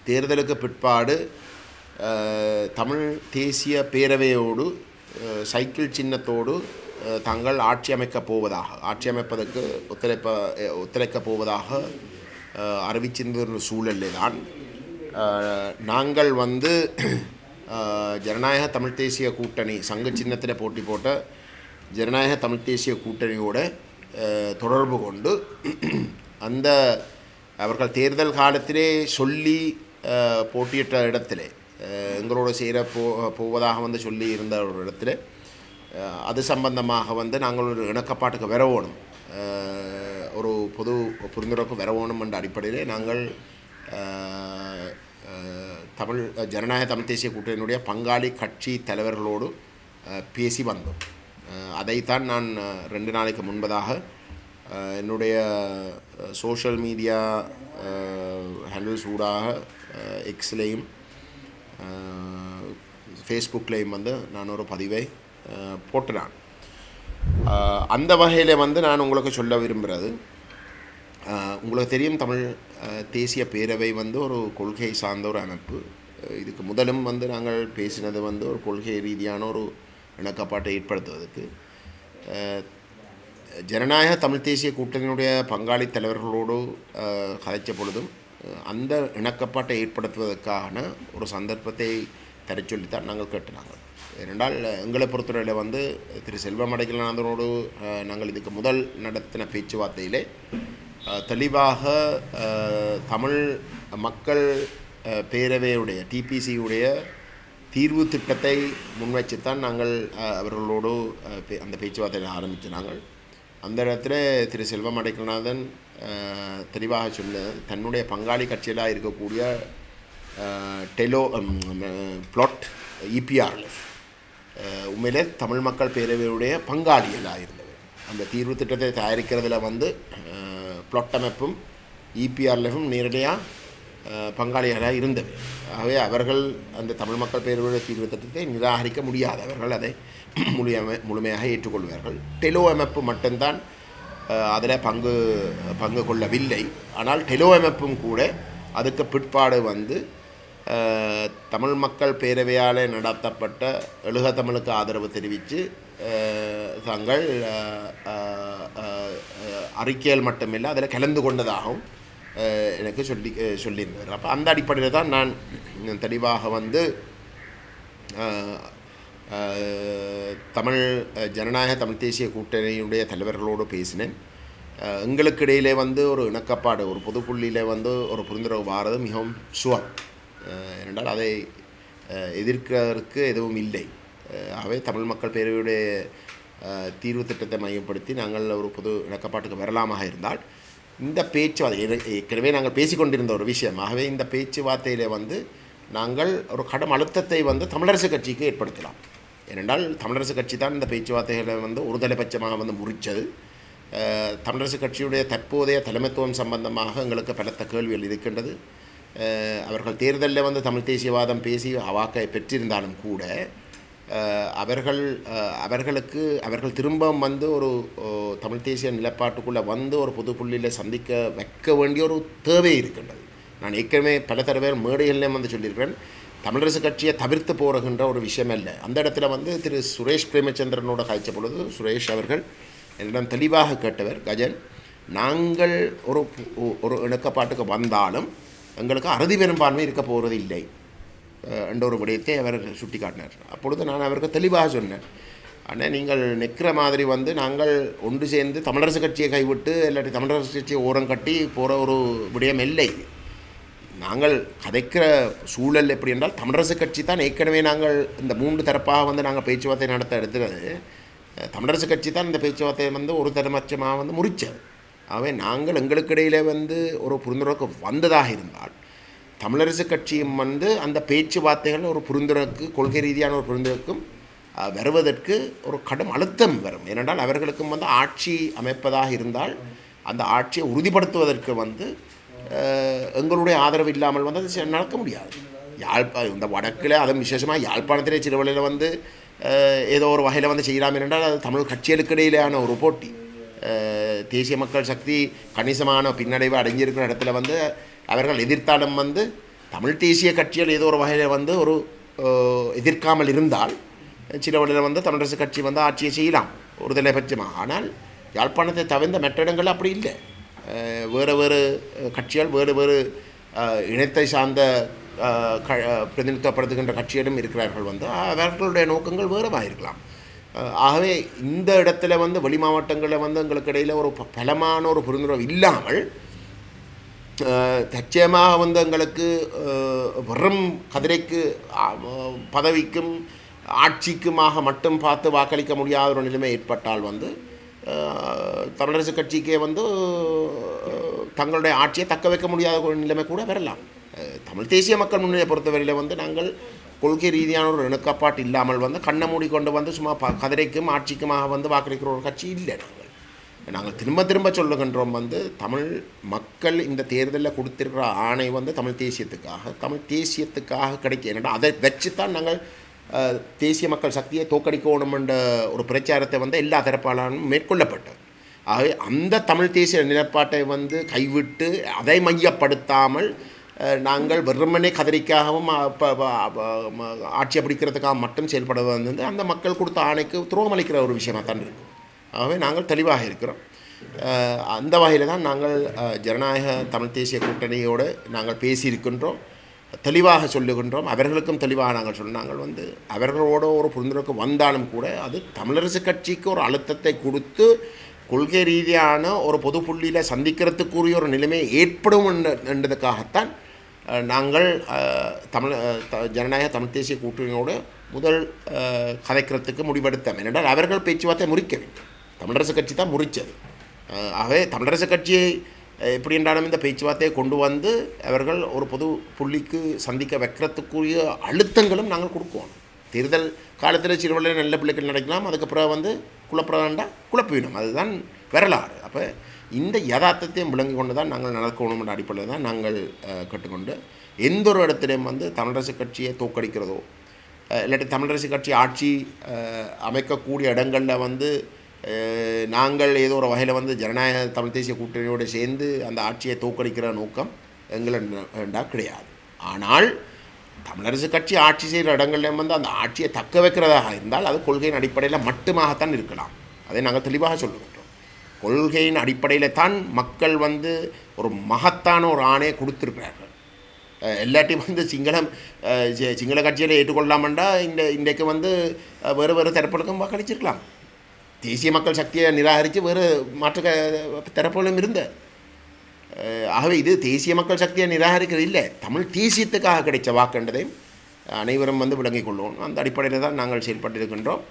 தேர்தலுக்கு பிற்பாடு தமிழ் தேசிய பேரவையோடு சைக்கிள் சின்னத்தோடு தாங்கள் ஆட்சி அமைப்பதற்கு ஒத்துழைக்கப் போவதாக அறிவிச்சிருந்த ஒரு சூழலில் தான் நாங்கள் வந்து ஜனநாயக தமிழ் தேசிய கூட்டணி சங்க சின்னத்தில் போட்டி போட்ட ஜனநாயக தமிழ் தேசிய கூட்டணியோடு தொடர்பு கொண்டு அந்த அவர்கள் தேர்தல் காலத்திலே சொல்லி போட்டியிட்ட இடத்துல எங்களோடு போவதாக வந்து சொல்லி இருந்த ஒரு இடத்துல அது சம்பந்தமாக வந்து நாங்கள் ஒரு இணக்கப்பாட்டுக்கு வரவோணும், ஒரு பொது புரிந்துணர்வுக்கு வரவோணும் என்ற அடிப்படையிலே நாங்கள் ஜனநாயக தமிழ் தேசிய கூட்டணியினுடைய பங்காளி கட்சி தலைவர்களோடு பேசி வந்தோம். அதைத்தான் நான் 2 நாளைக்கு முன்பதாக என்னுடைய சோஷியல் மீடியா ஹேண்டில்ஸ் ஊடாக எக்ஸ்லேயும் ஃபேஸ்புக்லேயும் வந்து நான் ஒரு பதிவை போட்டுறான். அந்த வகையில் வந்து நான் உங்களுக்கு சொல்ல விரும்புகிறது, உங்களுக்கு தெரியும் தமிழ் தேசிய பேரவை வந்து ஒரு கொள்கை சார்ந்த ஒரு அமைப்பு. இதுக்கு முதலும் வந்து நாங்கள் பேசினது வந்து ஒரு கொள்கை ரீதியான ஒரு இணக்கப்பாட்டை ஏற்படுத்துவதற்கு ஜனநாயக தமிழ் தேசிய கூட்டணியினுடைய பங்காளி தலைவர்களோடு கதைச்ச பொழுதும் அந்த இணக்கப்பாட்டை ஏற்படுத்துவதற்கான ஒரு சந்தர்ப்பத்தை தர சொல்லித்தான் நாங்கள் கேட்டுனாங்க. ஏனென்றால் எங்களை பொறுத்தவரையில் வந்து திரு செல்வம் அடைக்கலநாதனோடு நாங்கள் இதுக்கு முதல் நடத்தின பேச்சுவார்த்தையிலே தெளிவாக தமிழ் மக்கள் பேரவையுடைய டிபிசியுடைய தீர்வு திட்டத்தை முன்வைச்சுத்தான் நாங்கள் அவர்களோடு அந்த பேச்சுவார்த்தையை ஆரம்பித்து நாங்கள் அந்த இடத்துல திரு செல்வம் அடைக்கலநாதன் தெளிவாக சொன்ன தன்னுடைய பங்காளி கட்சியலாக இருக்கக்கூடிய பிளாட் இபிஆர்எஃப் உண்மையிலே தமிழ் மக்கள் பேரவையுடைய பங்காளிகளாக இருந்தது. அந்த தீர்வு திட்டத்தை தயாரிக்கிறதுல வந்து பிளாட் அமைப்பும் இபிஆர்எஃப்பும் நேரடியாக பங்காளிகளாக இருந்தது. ஆகவே அவர்கள் அந்த தமிழ் மக்கள் பேரவையுடைய தீர்வு திட்டத்தை நிராகரிக்க முடியாது, அவர்கள் அதை முழுமையாக ஏற்றுக்கொள்வார்கள். டெலோ அமைப்பு மட்டும்தான் அதில் பங்கு கொள்ளவில்லை. ஆனால் டெலோ அமைப்பும் கூட அதுக்கு பிற்பாடு வந்து தமிழ் மக்கள் பேரவையால் நடத்தப்பட்ட எழுக தமிழுக்கு ஆதரவு தெரிவித்து தாங்கள் அறிக்கைகள் மட்டுமில்லை அதில் கலந்து கொண்டதாகவும் எனக்கு சொல்லியிருந்தார். அப்போ அந்த அடிப்படையில் தான் நான் தெளிவாக வந்து ஜனநாயக தமிழ் தேசிய கூட்டணியுடைய தலைவர்களோடு பேசினேன். எங்களுக்கு இடையிலே வந்து ஒரு இணக்கப்பாடு, ஒரு பொதுப்புள்ளியில் வந்து ஒரு புரிந்துணர்வு வாரது மிகவும் சுவர். ஏனென்றால் அதை எதிர்க்கிறதுக்கு எதுவும் இல்லை. ஆகவே தமிழ் மக்கள் பேரவையுடைய தீர்வு திட்டத்தை மையப்படுத்தி நாங்கள் ஒரு பொது இணக்கப்பாட்டுக்கு வரலாமாக இருந்தால் இந்த பேச்சுவார்த்தை ஏற்கனவே நாங்கள் பேசிக்கொண்டிருந்த ஒரு விஷயம். ஆகவே இந்த பேச்சுவார்த்தையில் வந்து நாங்கள் ஒரு கடும் அழுத்தத்தை வந்து தமிழரசு கட்சிக்கு ஏற்படுத்தலாம். ஏனென்றால் தமிழரசு கட்சி தான் இந்த பேச்சுவார்த்தைகளை வந்து ஒரு தலைபட்சமாக வந்து முறித்தது. தமிழரசு கட்சியுடைய தற்போதைய தலைமைத்துவம் சம்பந்தமாக எங்களுக்கு பலத்த கேள்விகள் இருக்கின்றது. அவர்கள் தேர்தலில் வந்து தமிழ் தேசியவாதம் பேசி வாக்கை பெற்றிருந்தாலும் கூட அவர்கள் திரும்பவும் வந்து ஒரு தமிழ் தேசிய நிலப்பாட்டுக்குள்ளே வந்து ஒரு பொது புள்ளியில் சந்திக்க வைக்க வேண்டிய ஒரு தேவை இருக்கின்றது. நான் ஏற்கனவே பல தடவை மேடைகள்லேயும் வந்து சொல்லியிருக்கிறேன், தமிழரசு கட்சியை தவிர்த்து போகின்ற ஒரு விஷயம் இல்லை. அந்த இடத்துல வந்து திரு சுரேஷ் பிரேமச்சந்திரனோட காய்ச்ச பொழுது சுரேஷ் அவர்கள் என்னிடம் தெளிவாக கேட்டவர், கஜன், நாங்கள் ஒரு இணக்கப்பாட்டுக்கு வந்தாலும் எங்களுக்கு அறுதி பெரும்பான்மை இருக்க போகிறது இல்லை என்ற ஒரு விடயத்தை அவர் சுட்டி காட்டினார். அப்பொழுது நான் அவருக்கு தெளிவாக சொன்னேன், ஆனால் நீங்கள் நிற்கிற மாதிரி வந்து நாங்கள் ஒன்று சேர்ந்து தமிழரசு கட்சியை கைவிட்டு இல்லாட்டி தமிழரசு கட்சியை ஓரம் கட்டி போகிற ஒரு விடயம் இல்லை. நாங்கள் கதைக்கிற சூழல் எப்படி என்றால் தமிழரசு கட்சி தான் ஏற்கனவே நாங்கள் இந்த 3 தரப்பாக வந்து நாங்கள் பேச்சுவார்த்தை நடத்த எடுத்துகிறது. தமிழரசு கட்சி தான் இந்த பேச்சுவார்த்தையை வந்து ஒரு தரமச்சமாக வந்து முறித்தது. ஆகவே நாங்கள் எங்களுக்கு இடையில் வந்து ஒரு புரிந்துணர்வுக்கு வந்ததாக இருந்தால் தமிழரசு கட்சியும் வந்து அந்த பேச்சுவார்த்தைகள் ஒரு புரிந்துணர்வுக்கு கொள்கை ரீதியான ஒரு புரிந்துணர்வுக்கும் வருவதற்கு ஒரு கடும் அழுத்தம் வரும். ஏனென்றால் அவர்களுக்கும் வந்து ஆட்சி அமைப்பதாக இருந்தால் அந்த ஆட்சியை உறுதிப்படுத்துவதற்கு வந்து எங்களுடைய ஆதரவு இல்லாமல் வந்து அது நடக்க முடியாது. இந்த வடக்கில் அதுவும் விசேஷமாக யாழ்ப்பாணத்திலே சிறுவலையில் வந்து ஏதோ ஒரு வகையில் வந்து செய்யலாம் என்றால் அது தமிழ் கட்சிகளுக்கு இடையிலான ஒரு போட்டி. தேசிய மக்கள் சக்தி கணிசமான பின்னடைவு அடைஞ்சிருக்கிற இடத்துல வந்து அவர்கள் எதிர்த்தாலும் வந்து தமிழ் தேசிய கட்சிகள் ஏதோ ஒரு வகையில் வந்து ஒரு எதிர்க்காமல் இருந்தால் சில வழியில் வந்து தமிழரசு கட்சி வந்து ஆட்சியை செய்யலாம் ஒரு தலைபட்சமாக. ஆனால் யாழ்ப்பாணத்தை தவிர்ந்த மற்ற இடங்கள் அப்படி இல்லை. வேறு வேறு கட்சிகள் வேறு வேறு இனத்தை சார்ந்த பிரதிநிதித்துவப்படுத்துகின்ற கட்சிகளும் இருக்கிறார்கள் வந்து அவர்களுடைய நோக்கங்கள் வேறுமாக இருக்கலாம். ஆகவே இந்த இடத்துல வந்து வெளி மாவட்டங்களில் வந்து எங்களுக்கு இடையில் ஒரு பலமான ஒரு புரிந்துணர்வு இல்லாமல் தச்சயமாக வந்து எங்களுக்கு வெறும் கதிரைக்கு பதவிக்கும் ஆட்சிக்குமாக மட்டும் பார்த்து வாக்களிக்க முடியாத ஒரு நிலைமை ஏற்பட்டால் வந்து தமிழரசு கட்சிக்கே வந்து தங்களுடைய ஆட்சியை தக்க வைக்க முடியாத ஒரு நிலைமை கூட வரலாம். தமிழ் தேசிய மக்கள் முன்னணியை பொறுத்தவரையில் வந்து நாங்கள் கொள்கை ரீதியான ஒரு இணக்கப்பாட்டு இல்லாமல் வந்து கண்ணை மூடிக்கொண்டு வந்து சும்மா கதிரைக்கும் ஆட்சிக்குமாக வந்து வாக்களிக்கிற ஒரு கட்சி இல்லை. நாங்கள் திரும்ப திரும்ப சொல்லுகின்றோம் வந்து தமிழ் மக்கள் இந்த தேர்தலில் கொடுத்திருக்கிற ஆணை வந்து தமிழ் தேசியத்துக்காக கிடைக்க. ஏன்னா அதை வச்சு தான் நாங்கள் தேசிய மக்கள் சக்தியை தோக்கடிக்கணும் என்ற ஒரு பிரச்சாரத்தை வந்து எல்லா தரப்பாலும் மேற்கொள்ளப்பட்டது. ஆகவே அந்த தமிழ் தேசிய நிலைப்பாட்டை வந்து கைவிட்டு அதை மையப்படுத்தாமல் நாங்கள் வெறுமனே கதிரிக்காகவும் ஆட்சி பிடிக்கிறதுக்காக மட்டும் செயல்படுவது வந்து அந்த மக்கள் கொடுத்த ஆணைக்கு துரோகமளிக்கிற ஒரு விஷயமாக தான் இருக்கும். ஆகவே நாங்கள் தெளிவாக இருக்கிறோம். அந்த வகையில் தான் நாங்கள் ஜனநாயக தமிழ் தேசிய கூட்டணியோடு நாங்கள் பேசியிருக்கின்றோம், தெளிவாக சொல்லுகின்றோம். அவர்களுக்கும் தெளிவாக நாங்கள் சொன்னாங்கள் வந்து அவர்களோட ஒரு புரிந்துணர்வுக்கு வந்தாலும் கூட அது தமிழரசு கட்சிக்கு ஒரு அழுத்தத்தை கொடுத்து கொள்கை ரீதியான ஒரு பொது புள்ளியில் சந்திக்கிறதுக்குரிய ஒரு நிலைமை ஏற்படும் என்றதுக்காகத்தான் நாங்கள் ஜனநாயக தமிழ் தேசிய கூட்டணியோடு முதல் கதைக்கிறதுக்கு முடிவெடுத்தோம். ஏனென்றால் அவர்கள் பேச்சுவார்த்தை முறிக்க வேண்டும், தமிழரசு கட்சி தான் முறித்தது. ஆகவே தமிழரசு கட்சியை எப்படி என்றாலும் இந்த பேச்சுவார்த்தையை கொண்டு வந்து அவர்கள் ஒரு பொது புள்ளிக்கு சந்திக்க வைக்கிறதுக்குரிய அழுத்தங்களும் நாங்கள் கொடுக்குவோம். தேர்தல் காலத்தில் சிறுவர்கள் நல்ல பிள்ளைகள் நடக்கலாம், அதுக்கப்புறம் வந்து குழப்பறாண்டா குழப்பிவிடும், அதுதான் வரலாறு. அப்போ இந்த யதார்த்தத்தையும் விளங்கி கொண்டு தான் நாங்கள் நடக்கணும்ன்ற அடிப்படையில் தான் நாங்கள் கேட்டுக்கொண்டு எந்த ஒரு இடத்துலையும் வந்து தமிழரசு கட்சியை தோக்கடிக்கிறதோ இல்லாட்டி தமிழரசு கட்சி ஆட்சி அமைக்கக்கூடிய இடங்களில் வந்து நாங்கள் ஏதோ ஒரு வகையில் வந்து ஜனநாயக தமிழ் தேசிய கூட்டணியோடு சேர்ந்து அந்த ஆட்சியை தோக்கடிக்கிற நோக்கம் எங்களா கிடையாது. ஆனால் தமிழரசு கட்சி ஆட்சி செய்கிற இடங்களில் வந்து அந்த ஆட்சியை தக்க வைக்கிறதாக இருந்தால் அது கொள்கையின் அடிப்படையில் மட்டுமாகத்தான் இருக்கலாம். அதை நாங்கள் தெளிவாக சொல்லுகின்றோம். கொள்கையின் அடிப்படையில் தான் மக்கள் வந்து ஒரு மகத்தான ஒரு ஆணையை கொடுத்துருக்கிறார்கள். எல்லாத்தையும் வந்து சிங்கள கட்சியில் ஏற்றுக்கொள்ளலாமண்டா இன்றைக்கு வந்து வேறு வேறு தரப்புகளுக்கும் வாக்களிச்சிருக்கலாம். தேசிய மக்கள் சக்தியை நிராகரித்து வேறு மாற்று தரப்புகளும் இருந்த. ஆகவே இது தேசிய மக்கள் சக்தியை நிராகரிக்கிறது இல்லை, தமிழ் தேசியத்துக்காக கிடைச்ச வாக்குன்றதையும் அனைவரும் வந்து விளங்கிக் கொள்வோம். அந்த அடிப்படையில் தான் நாங்கள் செயல்பட்டிருக்கின்றோம்.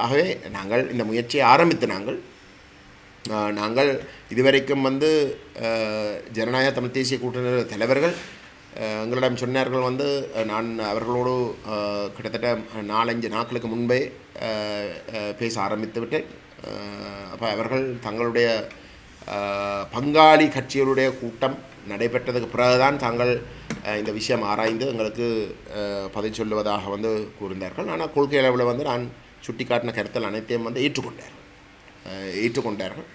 ஆகவே நாங்கள் இந்த முயற்சியை ஆரம்பித்து நாங்கள் இதுவரைக்கும் வந்து ஜனநாயக தமிழ் தேசிய கூட்டணி தலைவர்கள் எங்களிடம் சொன்னார்கள் வந்து நான் அவர்களோடு கிட்டத்தட்ட 4-5 நாட்களுக்கு முன்பே பேச ஆரம்பித்து விட்டேன். அப்போ அவர்கள் தங்களுடைய பங்காளி கட்சிகளுடைய கூட்டம் நடைபெற்றதுக்கு பிறகுதான் தாங்கள் இந்த விஷயம் ஆராய்ந்து எங்களுக்கு பதில் சொல்லுவதாக வந்து கூறினார்கள். ஆனால் கொள்கை அளவில் வந்து நான் சுட்டி காட்டின கருத்தல் அனைத்தையும் வந்து ஏற்றுக்கொண்டார்கள்.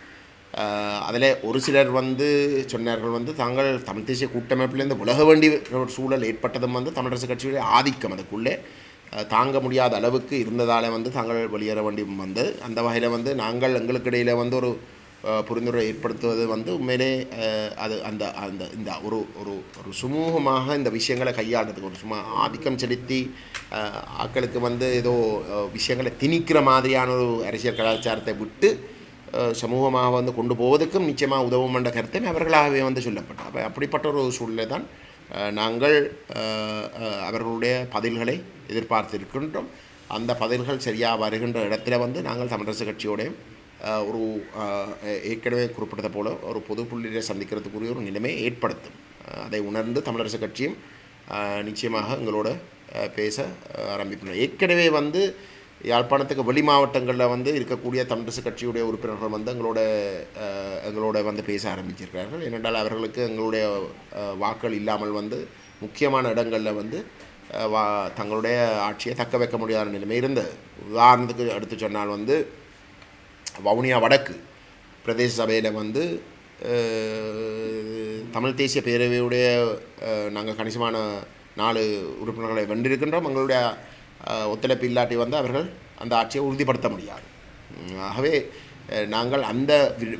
அதில் ஒரு சிலர் வந்து சொன்னார்கள் வந்து தாங்கள் தமிழ் தேசிய கூட்டமைப்பிலேருந்து விலக வேண்டிய ஒரு சூழல் ஏற்பட்டதும் வந்து தமிழரசு கட்சியுடைய ஆதிக்கம் அதுக்குள்ளே தாங்க முடியாத அளவுக்கு இருந்ததால் வந்து தாங்கள் வெளியேற வேண்டி வந்தது. அந்த வகையில் வந்து நாங்கள் எங்களுக்கு இடையில் வந்து ஒரு புரிந்துணர்வை ஏற்படுத்துவது வந்து உண்மையிலே அது அந்த அந்த இந்த ஒரு ஒரு ஒரு சுமூகமாக இந்த விஷயங்களை கையாளுறதுக்கு ஒரு சும்மா ஆதிக்கம் செலுத்தி ஆக்களுக்கு வந்து ஏதோ விஷயங்களை திணிக்கிற மாதிரியான ஒரு அரசியல் கலாச்சாரத்தை விட்டு சமூகமாக வந்து கொண்டு போவதற்கும் நிச்சயமாக உதவும் என்ற கருத்தை அவர்களாகவே வந்து சொல்லப்பட்டோம். அப்போ அப்படிப்பட்ட ஒரு சூழ்நிலை தான் நாங்கள் அவர்களுடைய பதில்களை எதிர்பார்த்திருக்கின்றோம். அந்த பதில்கள் சரியாக வருகின்ற இடத்துல வந்து நாங்கள் தமிழரசு கட்சியோடைய ஒரு ஏற்கனவே குறிப்பிட்டது போல ஒரு பொது புள்ளியை சந்திக்கிறதுக்குரிய ஒரு நிலைமையை ஏற்படுத்தும். அதை உணர்ந்து தமிழரசு கட்சியும் நிச்சயமாக எங்களோட பேச ஆரம்பிக்கணும். ஏற்கனவே வந்து யாழ்ப்பாணத்துக்கு வெளி மாவட்டங்களில் வந்து இருக்கக்கூடிய தமிழரசு கட்சியுடைய உறுப்பினர்கள் வந்து எங்களோட வந்து பேச ஆரம்பிச்சிருக்கிறார்கள். ஏனென்றால் அவர்களுக்கு எங்களுடைய வாக்கள் இல்லாமல் வந்து முக்கியமான இடங்களில் வந்து தங்களுடைய ஆட்சியை தக்க வைக்க முடியாத நிலைமை இருந்தது. உதாரணத்துக்கு எடுத்து சொன்னால் வந்து வவுனியா வடக்கு பிரதேச சபையில் வந்து தமிழ் தேசிய பேரவையுடைய நாங்கள் கணிசமான 4 உறுப்பினர்களை வென்றிருக்கின்றோம். எங்களுடைய ஒத்துழைப்பு இல்லாட்டி வந்து அவர்கள் அந்த ஆட்சியை உறுதிப்படுத்த முடியாது. ஆகவே நாங்கள் அந்த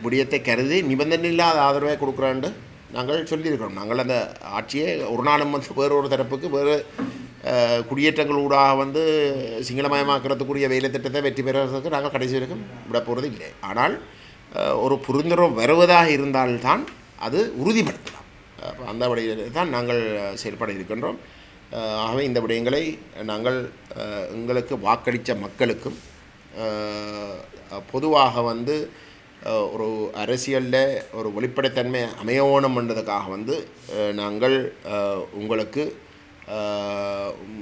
விடயத்தை கருதி நிபந்தனை இல்லாத ஆதரவை கொடுக்குறோன்னு நாங்கள் சொல்லியிருக்கிறோம். நாங்கள் அந்த ஆட்சியை ஒரு நாளும் வந்து வேறொரு தரப்புக்கு வேறு குடியேற்றங்கள் ஊடாக வந்து சிங்களமயமாக்குறதுக்குரிய வேலை திட்டத்தை வெற்றி பெறுவதற்கு நாங்கள் கடைசி வரைக்கும் விட போகிறது இல்லை. ஆனால் ஒரு புரிந்துணர்வு வருவதாக இருந்தால்தான் அது உறுதிப்படுத்தலாம். அந்த வழியில் தான் நாங்கள் செயல்பட இருக்கின்றோம். ஆகவே இந்த விடயங்களை நாங்கள் எங்களுக்கு வாக்களித்த மக்களுக்கும் பொதுவாக வந்து ஒரு அரசியலில் ஒரு வெளிப்படைத்தன்மை அமையணும் என்றதுக்காக வந்து நாங்கள் உங்களுக்கு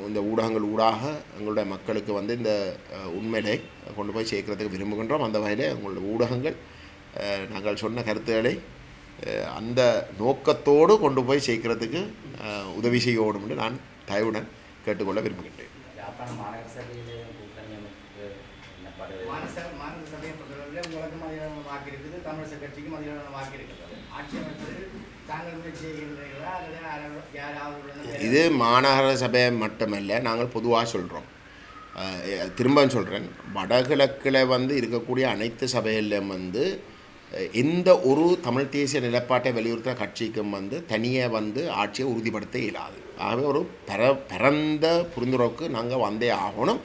இந்த ஊடகங்கள் ஊடாக எங்களுடைய மக்களுக்கு வந்து இந்த உண்மையை கொண்டு போய் சேர்க்கறதுக்கு விரும்புகின்றோம். அந்த வகையில் உங்களுடைய ஊடகங்கள் நாங்கள் சொன்ன கருத்துக்களை அந்த நோக்கத்தோடு கொண்டு போய் சேர்க்கறதுக்கு உதவி செய்யணும் என்று நான் தயவுடன் கேட்டுக்கொள்ள விரும்புகின்றேன். இது மாநகர சபை மட்டுமல்ல, நாங்கள் பொதுவாக சொல்கிறோம். திரும்ப சொல்கிறேன், வடகிழக்கில் வந்து இருக்கக்கூடிய அனைத்து சபைகளிலும் வந்து எந்த ஒரு தமிழ் தேசிய நிலப்பாட்டை வலியுறுத்துகிற கட்சிக்கும் வந்து தனியாக வந்து ஆட்சியை உறுதிப்படுத்த இயலாது. ஆகவே ஒரு பரந்த புரிந்துணர்வுக்கு நாங்கள் வந்தே ஆகணும்.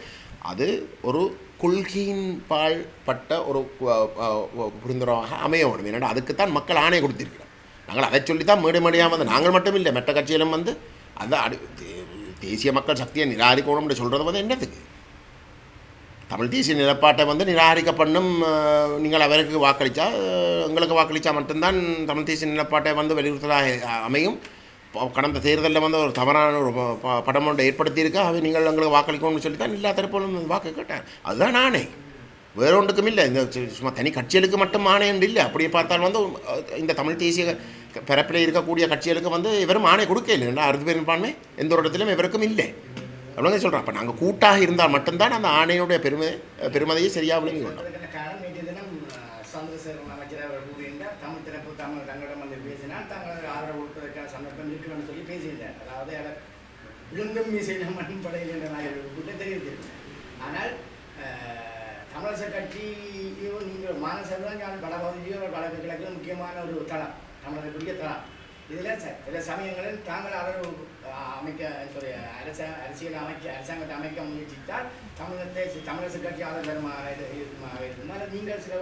அது ஒரு கொள்கையின் பால் பட்ட ஒரு புரிந்துணர்வாக அமையணும். ஏன்னா அதுக்குத்தான் மக்கள் ஆணை கொடுத்திருக்கிறோம். நாங்கள் அதை சொல்லித்தான் மேடையாக வந்து நாங்கள் மட்டும் இல்லை, மற்ற கட்சியிலும் வந்து அந்த தேசிய மக்கள் சக்தியை நிராகரிக்கணும்னு சொல்கிறது வந்து என்னதுக்கு? தமிழ் தேசிய நிலப்பாட்டை வந்து நிராகரிக்கப்படும். நீங்கள் அவருக்கு வாக்களித்தா, எங்களுக்கு வாக்களித்தா மட்டும்தான் தமிழ் தேசிய நிலப்பாட்டை வந்து வலியுறுத்ததாக அமையும். கடந்த தேர்தலில் வந்து ஒரு தவறான ஒரு படம் ஒன்றை ஏற்படுத்தியிருக்கா, அவை நீங்கள் எங்களுக்கு வாக்களிக்கணும்னு சொல்லி தான் எல்லா தரப்பிலும் வாக்கு கேட்டேன். அதுதான் ஆணை, வேற ஒன்றுக்கும் இல்லை. இந்த சும்மா தனி கட்சிகளுக்கு மட்டும் ஆணை என்று இல்லை. அப்படியே பார்த்தால் வந்து இந்த தமிழ் தேசிய பரப்பில் இருக்கக்கூடிய கட்சிகளுக்கு வந்து இவரும் ஆணை கொடுக்க இல்லை. 60 பெரும்பான்மை எந்த ஒரு இடத்திலும் இவருக்கும் இல்லை. அப்படிங்க சொல்கிறோம். அப்போ நாங்கள் கூட்டாக இருந்தால் மட்டும்தான் அந்த ஆணையுடைய பெருமதியை சரியாக விளங்கி கொண்டோம். ஆனால் தமிழக கட்சியோ நீங்கள் மாநகரம் வடபகுதியோ வடக்கு கிழக்கு முக்கியமான ஒரு தளம், தமிழகத்துடைய தளம். இதில் சில சமயங்களில் தாங்கள் ஆதரவு அமைக்க அரசியல் அரசாங்கத்தை அமைக்க முயற்சித்தால் தமிழக கட்சி ஆதரவு இருந்தால் நீங்கள் சில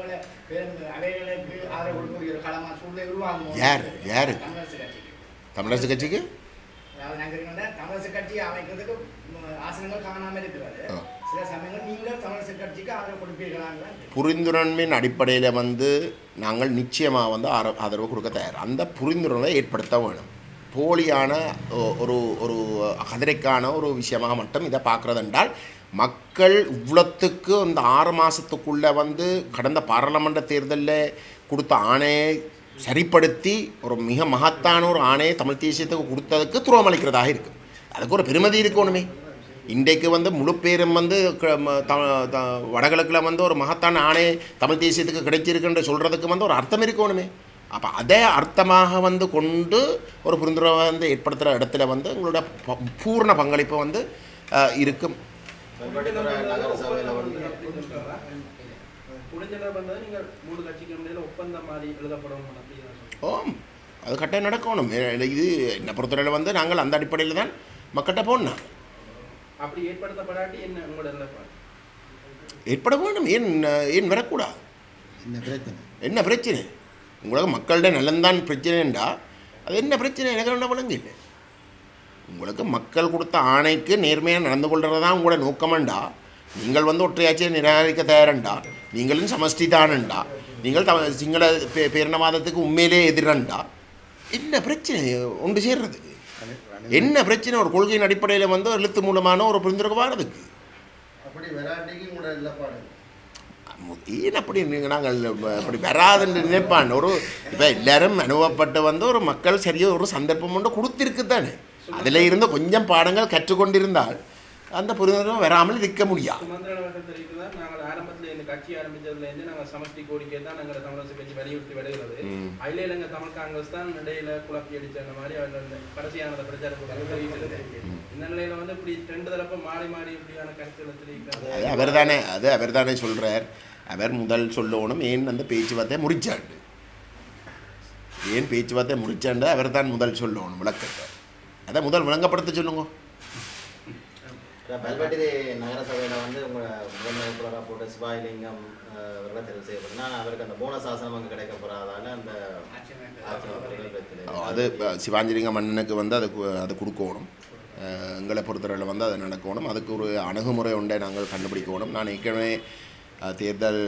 அவைகளுக்கு ஆதரவு கொடுக்கக்கூடிய ஒரு களமாக சூழ்நிலை உருவாகும். யார் தமிழக கட்சிக்கு அதாவது நாங்கள் தமிழக கட்சியை அமைக்கிறதுக்கு ஆசனங்கள் காணாமல் இருக்கிறது. சில சமயங்கள் நீங்கள் தமிழக கட்சிக்கு ஆதரவு கொடுப்பீர்களாங்க. புரிந்துணர்வின் அடிப்படையில் வந்து நாங்கள் நிச்சயமாக வந்து ஆதரவு கொடுக்க தயார். அந்த புரிந்துணர்வை ஏற்படுத்த வேணும். போலியான ஒரு ஒரு கதிரைக்கான ஒரு விஷயமாக மட்டும் இதை பார்க்குறது என்றால், மக்கள் இவ்வளத்துக்கு இந்த 6 மாதத்துக்குள்ளே வந்து கடந்த பாராளுமன்ற தேர்தலில் கொடுத்த ஆணையை சரிப்படுத்தி ஒரு மிக மகத்தான ஒரு ஆணையை தமிழ் தேசியத்துக்கு கொடுத்ததுக்கு துரோகமளிக்கிறதாக இருக்குது. அதுக்கு ஒரு பெருமதி இருக்கணுமே. இன்றைக்கு வந்து முழு பேரும் வந்து வடகிழக்கில் வந்து ஒரு மகத்தான ஆணை தமிழ் தேசியத்துக்கு கிடைச்சிருக்குன்ற சொல்கிறதுக்கு வந்து ஒரு அர்த்தம் இருக்கணுமே. அப்போ அதே அர்த்தமாக வந்து கொண்டு ஒரு புரிந்துணர்வை வந்து ஏற்படுத்துகிற இடத்துல வந்து எங்களோட பூர்ண பங்களிப்பு வந்து இருக்கும். அது கட்டாயம் நடக்கணும். இது என்ன பொறுத்தவரையில் வந்து நாங்கள் அந்த அடிப்படையில் தான் மக்கள்கிட்ட போடணும். அப்படி ஏற்படுத்தப்படாட்டி ஏற்பட வேண்டும். ஏன் வரக்கூடாது? என்ன பிரச்சனை? உங்களுக்கு மக்கள்கிட்ட நலன்தான் பிரச்சனைண்டா அது என்ன பிரச்சனை? எனக்கு என்ன விளங்கு இல்லை. உங்களுக்கு மக்கள் கொடுத்த ஆணைக்கு நேர்மையாக நடந்து கொள்கிறது தான் உங்களோட நோக்கமாண்டா. நீங்கள் வந்து ஒற்றையாட்சியை நிராகரிக்க தயாரண்டா, நீங்களும் சமஷ்டி தானண்டா, நீங்கள் சிங்கள பேரினவாதத்துக்கு உண்மையிலே எதிரண்டா, என்ன பிரச்சனை ஒன்று சேர்றதுக்கு? என்ன பிரச்சனை? ஒரு கொள்கையின் அடிப்படையில் வந்து எழுத்து மூலமான ஒரு புரிந்துணர்வு வாரதுக்கு ஏன் அப்படி நாங்கள் அப்படி வராதுன்னு நினைப்பான். ஒரு இப்போ எல்லாரும் அனுபவப்பட்டு வந்து ஒரு மக்கள் சரியாக ஒரு சந்தர்ப்பம் ஒன்று கொடுத்துருக்கு தானே. அதில் இருந்து கொஞ்சம் பாடங்கள் கற்றுக்கொண்டிருந்தால் அந்த புரிதலும் வராமல் இருக்க முடியாது. சுமந்திரன் அவர்கள் தெரிவிக்கிறார், நாங்கள் ஆரம்பத்தில் இந்த கட்சி ஆரம்பித்ததுலேருந்து நாங்கள் சமஷ்டி கோரிக்கை தான் நாங்கள் தமிழரசு கட்சி வலியுறுத்தி வருகிறது. அதில் இல்லைங்க தமிழ் காங்கிரஸ் தான் இடையில குழப்பி அடித்த மாதிரி அவர்கள் கடைசியான பிரச்சார தெரிவிக்கிறது. இந்த நிலையில வந்து இப்படி ரெண்டு தரப்பு மாறி மாறி இப்படியான கருத்துக்களை தெரிவிக்கிறார். அவர் தானே சொல்கிறார். அவர் முதல் சொல்லணும் ஏன் அந்த பேச்சுவார்த்தையை முடிச்சாண்டு, ஏன் பேச்சுவார்த்தை முடிச்சாண்டு அவர் தான் முதல் சொல்லணும் விளக்கத்தை. அதை முதல் விளங்கப்படுத்த சொல்லுங்க. பல்வேறு நகரசபையில் வந்து உங்களை முதன்மை உறுப்பினராக போட்டு சிவாயிலிங்கம் அவர்களை தெரிவு செய்யப்படுனா அவருக்கு அந்த போனஸ் ஆசனம் அங்கே கிடைக்க போகிறதால அந்த அது சிவாஞ்சிலிங்கம் மன்னனுக்கு வந்து அது கொடுக்கணும். எங்களை பொறுத்தவரையில் வந்து அது நடக்கணும். அதுக்கு ஒரு அணுகுமுறை உண்டை நாங்கள் கண்டுபிடிக்கணும். நான் ஏற்கனவே தேர்தல்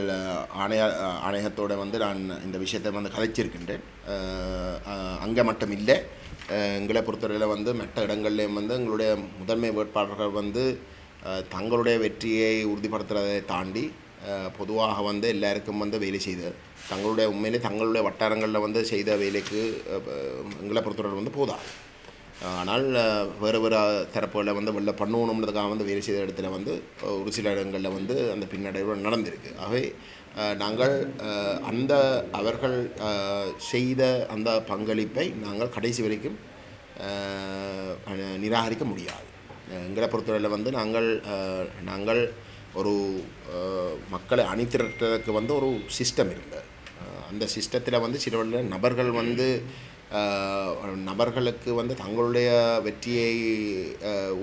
ஆணையத்தோடு வந்து நான் இந்த விஷயத்தை வந்து கதைச்சிருக்கின்றேன். அங்கே மட்டும் இல்லை, எங்களை பொறுத்தவரையில் வந்து மற்ற இடங்கள்லேயும் வந்து எங்களுடைய முதன்மை வேட்பாளர்கள் வந்து தங்களுடைய வெற்றியை உறுதிப்படுத்துறதை தாண்டி பொதுவாக வந்து எல்லாருக்கும் வந்து வேலை செய்து உண்மையிலே தங்களுடைய வட்டாரங்களில் வந்து செய்த வேலைக்கு எங்களை பொறுத்தவரை வந்து போதாது. ஆனால் வேறு தரப்புகளில் வந்து வெளில பண்ணணுன்றதுக்காக வந்து வேலை செய்த இடத்துல வந்து ஒரு சில இடங்களில் வந்து அந்த பின்னடைவு நடந்திருக்கு. ஆகவே நாங்கள் அந்த அவர்கள் செய்த அந்த பங்களிப்பை நாங்கள் கடைசி வரைக்கும் நிராகரிக்க முடியாது. எங்களை பொறுத்தவரையில் வந்து நாங்கள் ஒரு மக்களை அணிதிரட்டுறதுக்கு வந்து ஒரு சிஸ்டம் இருந்தது. அந்த சிஸ்டத்தில் வந்து சில நபர்கள் வந்து நபர்களுக்கு வந்து தங்களுடைய வெற்றியை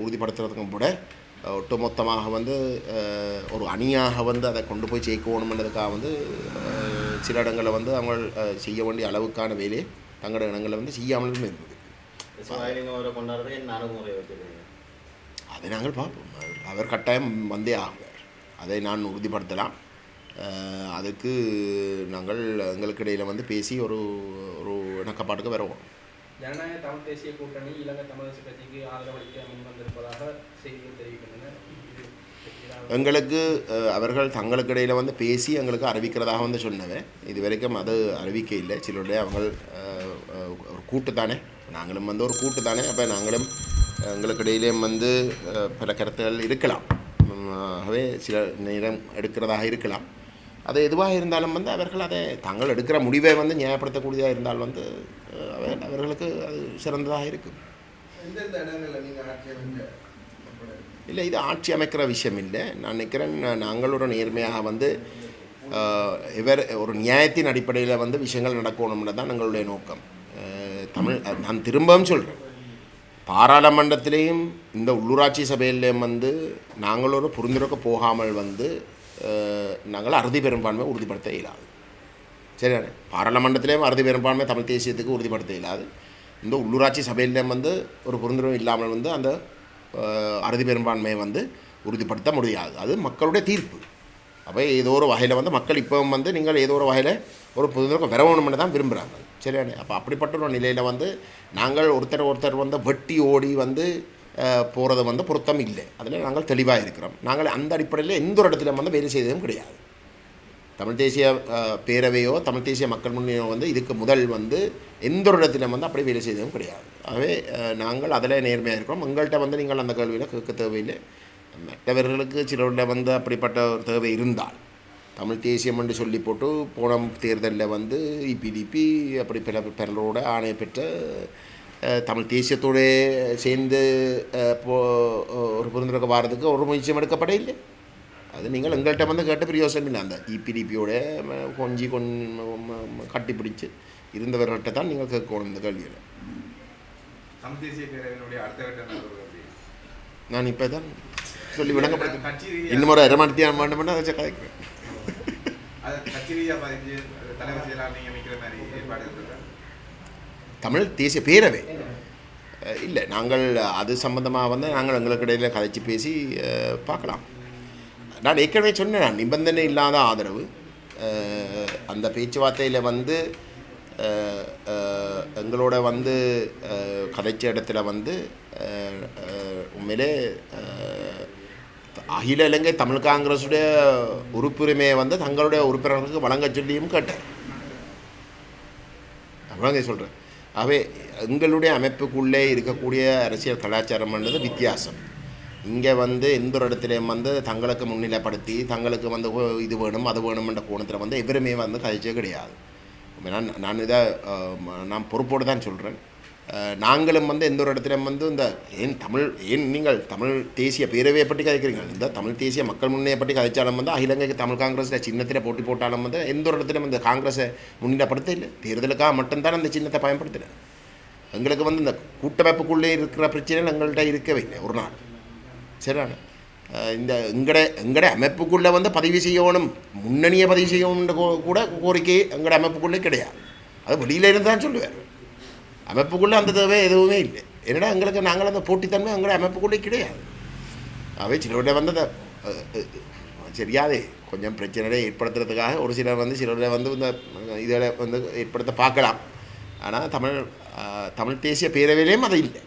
உறுதிப்படுத்துறதுக்கும் கூட ஒட்டுமொத்தமாக வந்து ஒரு அணியாக வந்து அதை கொண்டு போய் சேர்க்கணுன்றதுக்காக வந்து சில இடங்களில் வந்து அவங்க செய்ய வேண்டிய அளவுக்கான வேலையை தங்களோட இடங்களில் வந்து செய்யாமலும் இருந்தது. அதை நாங்கள் பார்ப்போம். அவர் கட்டாயம் வந்தே ஆகுவார், அதை நான் உறுதிப்படுத்தலாம். அதுக்கு நாங்கள் எங்களுக்கு இடையில் வந்து பேசி ஒரு இணக்கப்பாட்டுக்கு வருவோம். ஜனநாயக தமிழ் தேசிய கூட்டணி இலங்கை தமிழரசு கட்சிக்கு ஆதரவளிக்க முன்வந்திருப்பதாக செய்திகள் தெரிவிக்கின்றன. எங்களுக்கு அவர்கள் தங்களுக்கு இடையில் வந்து பேசி எங்களுக்கு அறிவிக்கிறதாக வந்து சொன்னவன். இது வரைக்கும் அது அறிவிக்க இல்லை. சிலருடைய அவங்க ஒரு கூட்டு தானே, நாங்களும் வந்து ஒரு கூட்டு தானே. அப்போ நாங்களும் எங்களுக்கு இடையிலேயும் வந்து பல கருத்துகள் இருக்கலாம். ஆகவே சில நேரம் எடுக்கிறதாக இருக்கலாம். அது எதுவாக இருந்தாலும் வந்து அவர்கள் அதை தாங்கள் எடுக்கிற முடிவை வந்து நியாயப்படுத்தக்கூடியதாக இருந்தால் வந்து அவர்களுக்கு அது சிறந்ததாக இருக்கும். இல்லை, இது ஆட்சி அமைக்கிற விஷயம் இல்லை. நான் நினைக்கிறேன் நாங்கள் ஒரு நேர்மையாக வந்து ஒரு நியாயத்தின் அடிப்படையில் வந்து விஷயங்கள் நடக்கணும்னு தான் எங்களுடைய நோக்கம். நான் திரும்பவும் சொல்கிறேன், பாராளுமன்றத்திலேயும் இந்த உள்ளூராட்சி சபையிலேயும் வந்து நாங்கள் ஒரு புரிந்துரைக்க போகாமல் வந்து நாங்கள் அறுதி பெரும்பான்மை உறுதிப்படுத்த இயலாது. சரிதானே? பாராளுமன்றத்திலேயும் அறுதி பெரும்பான்மை தமிழ் தேசியத்துக்கு உறுதிப்படுத்த இயலாது. இந்த உள்ளூராட்சி சபையிலேயும் வந்து ஒரு புரிந்துணர்வு இல்லாமல் வந்து அந்த அறுதி பெரும்பான்மையை வந்து உறுதிப்படுத்த முடியாது. அது மக்களுடைய தீர்ப்பு. அப்போ ஏதோ ஒரு வகையில் வந்து மக்கள் இப்போவும் வந்து நீங்கள் ஏதோ ஒரு வகையில் ஒரு புரிந்துணர்வு வரணும்னு தான் விரும்புகிறாங்க. சரியானே? அப்போ அப்படிப்பட்ட ஒரு நிலையில் வந்து நாங்கள் ஒருத்தர் வந்து வெட்டி ஓடி வந்து போகிறது வந்து பொருத்தம் இல்லை. அதில் நாங்கள் தெளிவாக இருக்கிறோம். நாங்கள் அந்த அடிப்படையில் எந்த ஒரு இடத்துல வந்து வேலை செய்ததும் கிடையாது. தமிழ் தேசிய பேரவையோ தமிழ் தேசிய மக்கள் முன்னணியோ வந்து இதுக்கு முதல் வந்து எந்த ஒரு இடத்துல வந்து அப்படி வேலை செய்ததும் கிடையாது. ஆகவே நாங்கள் அதில் நேர்மையாக இருக்கிறோம். எங்கள்கிட்ட வந்து நீங்கள் அந்த கேள்வியில் கேட்க தேவையில்லை. மற்றவர்களுக்கு சிலரில் வந்து அப்படிப்பட்ட ஒரு தேவை இருந்தால் தமிழ் தேசியம் என்று சொல்லி போட்டு போன தேர்தலில் வந்து இபிடிபி அப்படி பலரோட ஆணைய பெற்ற தமிழ் தேசியத்தோடு சேர்ந்து ஒரு புரிந்துரைக்க வாரத்துக்கு ஒரு முயற்சியும் எடுக்கப்பட இல்லை. அது நீங்கள் எங்கள்கிட்ட வந்து கேட்ட பிரயோசனம் இல்லை. அந்த இபிடிபியோட கட்டி பிடிச்சி இருந்தவர்கள்ட்ட தான் நீங்கள் கேட்கணும் இந்த கேள்வியில். தமிழ் தேசிய பேரவையினுடைய அடுத்த கட்ட நான் இப்போ தான் சொல்லி விளங்கப்படுத்த இன்னும் ஒரு அரமணித்தியான் வேண்டுமென்னா அதை கதைக்கிறேன். தமிழ் தேசிய பேரவை இல்லை, நாங்கள் அது சம்பந்தமாக வந்து நாங்கள் எங்களுக்கு இடையில் கதைச்சி பேசி பார்க்கலாம். நான் ஏற்கனவே சொன்னேன், நிபந்தனை இல்லாத ஆதரவு. அந்த பேச்சுவார்த்தையில் வந்து எங்களோட வந்து கதைச்ச இடத்துல வந்து உண்மையிலே அகில இலங்கை தமிழ் காங்கிரஸுடைய உறுப்புரிமையை வந்து தங்களுடைய உறுப்பினர்களுக்கு வழங்க சொல்லியும் கேட்டார். வழங்க சொல்கிறேன். ஆகவே எங்களுடைய அமைப்புக்குள்ளே இருக்கக்கூடிய அரசியல் கலாச்சாரம் பண்ணது வித்தியாசம். இங்கே வந்து எந்த ஒரு இடத்துலையும் வந்து தங்களுக்கு முன்னிலைப்படுத்தி தங்களுக்கு வந்து இது வேணும் அது வேணுமென்ற கோணத்தில் வந்து எவருமே வந்து கதைச்சே கிடையாது. நான் இதை நான் பொறுப்போடு தான் சொல்கிறேன். நாங்களும் வந்து எந்த ஒரு இடத்துலையும் வந்து இந்த நீங்கள் தமிழ் தேசிய பேரவையை பற்றி கதைக்கிறீங்க, இந்த தமிழ் தேசிய மக்கள் முன்னையை பற்றி கதைச்சாலும் வந்து இலங்கைக்கு தமிழ் காங்கிரஸில் சின்னத்தில் போட்டி போட்டாலும் வந்து எந்த ஒரு இடத்துலையும் இந்த காங்கிரஸை முன்னிலைப்படுத்த இல்லை. தேர்தலுக்காக மட்டும்தான் அந்த சின்னத்தை பயன்படுத்தினேன். எங்களுக்கு வந்து இந்த கூட்டமைப்புக்குள்ளே இருக்கிற பிரச்சனைகள் எங்கள்கிட்ட இருக்கவே இல்லை ஒரு நாள். சரியான இந்த எங்கட அமைப்புக்குள்ளே வந்து பதிவு செய்யணும், முன்னணியை பதிவு செய்யணுன்ற கூட கோரிக்கை எங்கட அமைப்புக்குள்ளே கிடையாது. அது வெளியில இருந்து தான் சொல்லுவார். அமைப்புக்குள்ளே அந்த தேவை எதுவுமே இல்லை. என்னடா எங்களுக்கு நாங்கள் அந்த போட்டித்தன்மை எங்கட அமைப்புக்குள்ளே கிடையாது. அவை சிலருடைய வந்து அந்த சரியாதே கொஞ்சம் பிரச்சனையை ஏற்படுத்துறதுக்காக ஒரு சிலர் வந்து சிலருடைய வந்து இந்த இதில் வந்து ஏற்படுத்த பார்க்கலாம். ஆனால் தமிழ் தேசிய பேரவையிலேயும் அது இல்லை.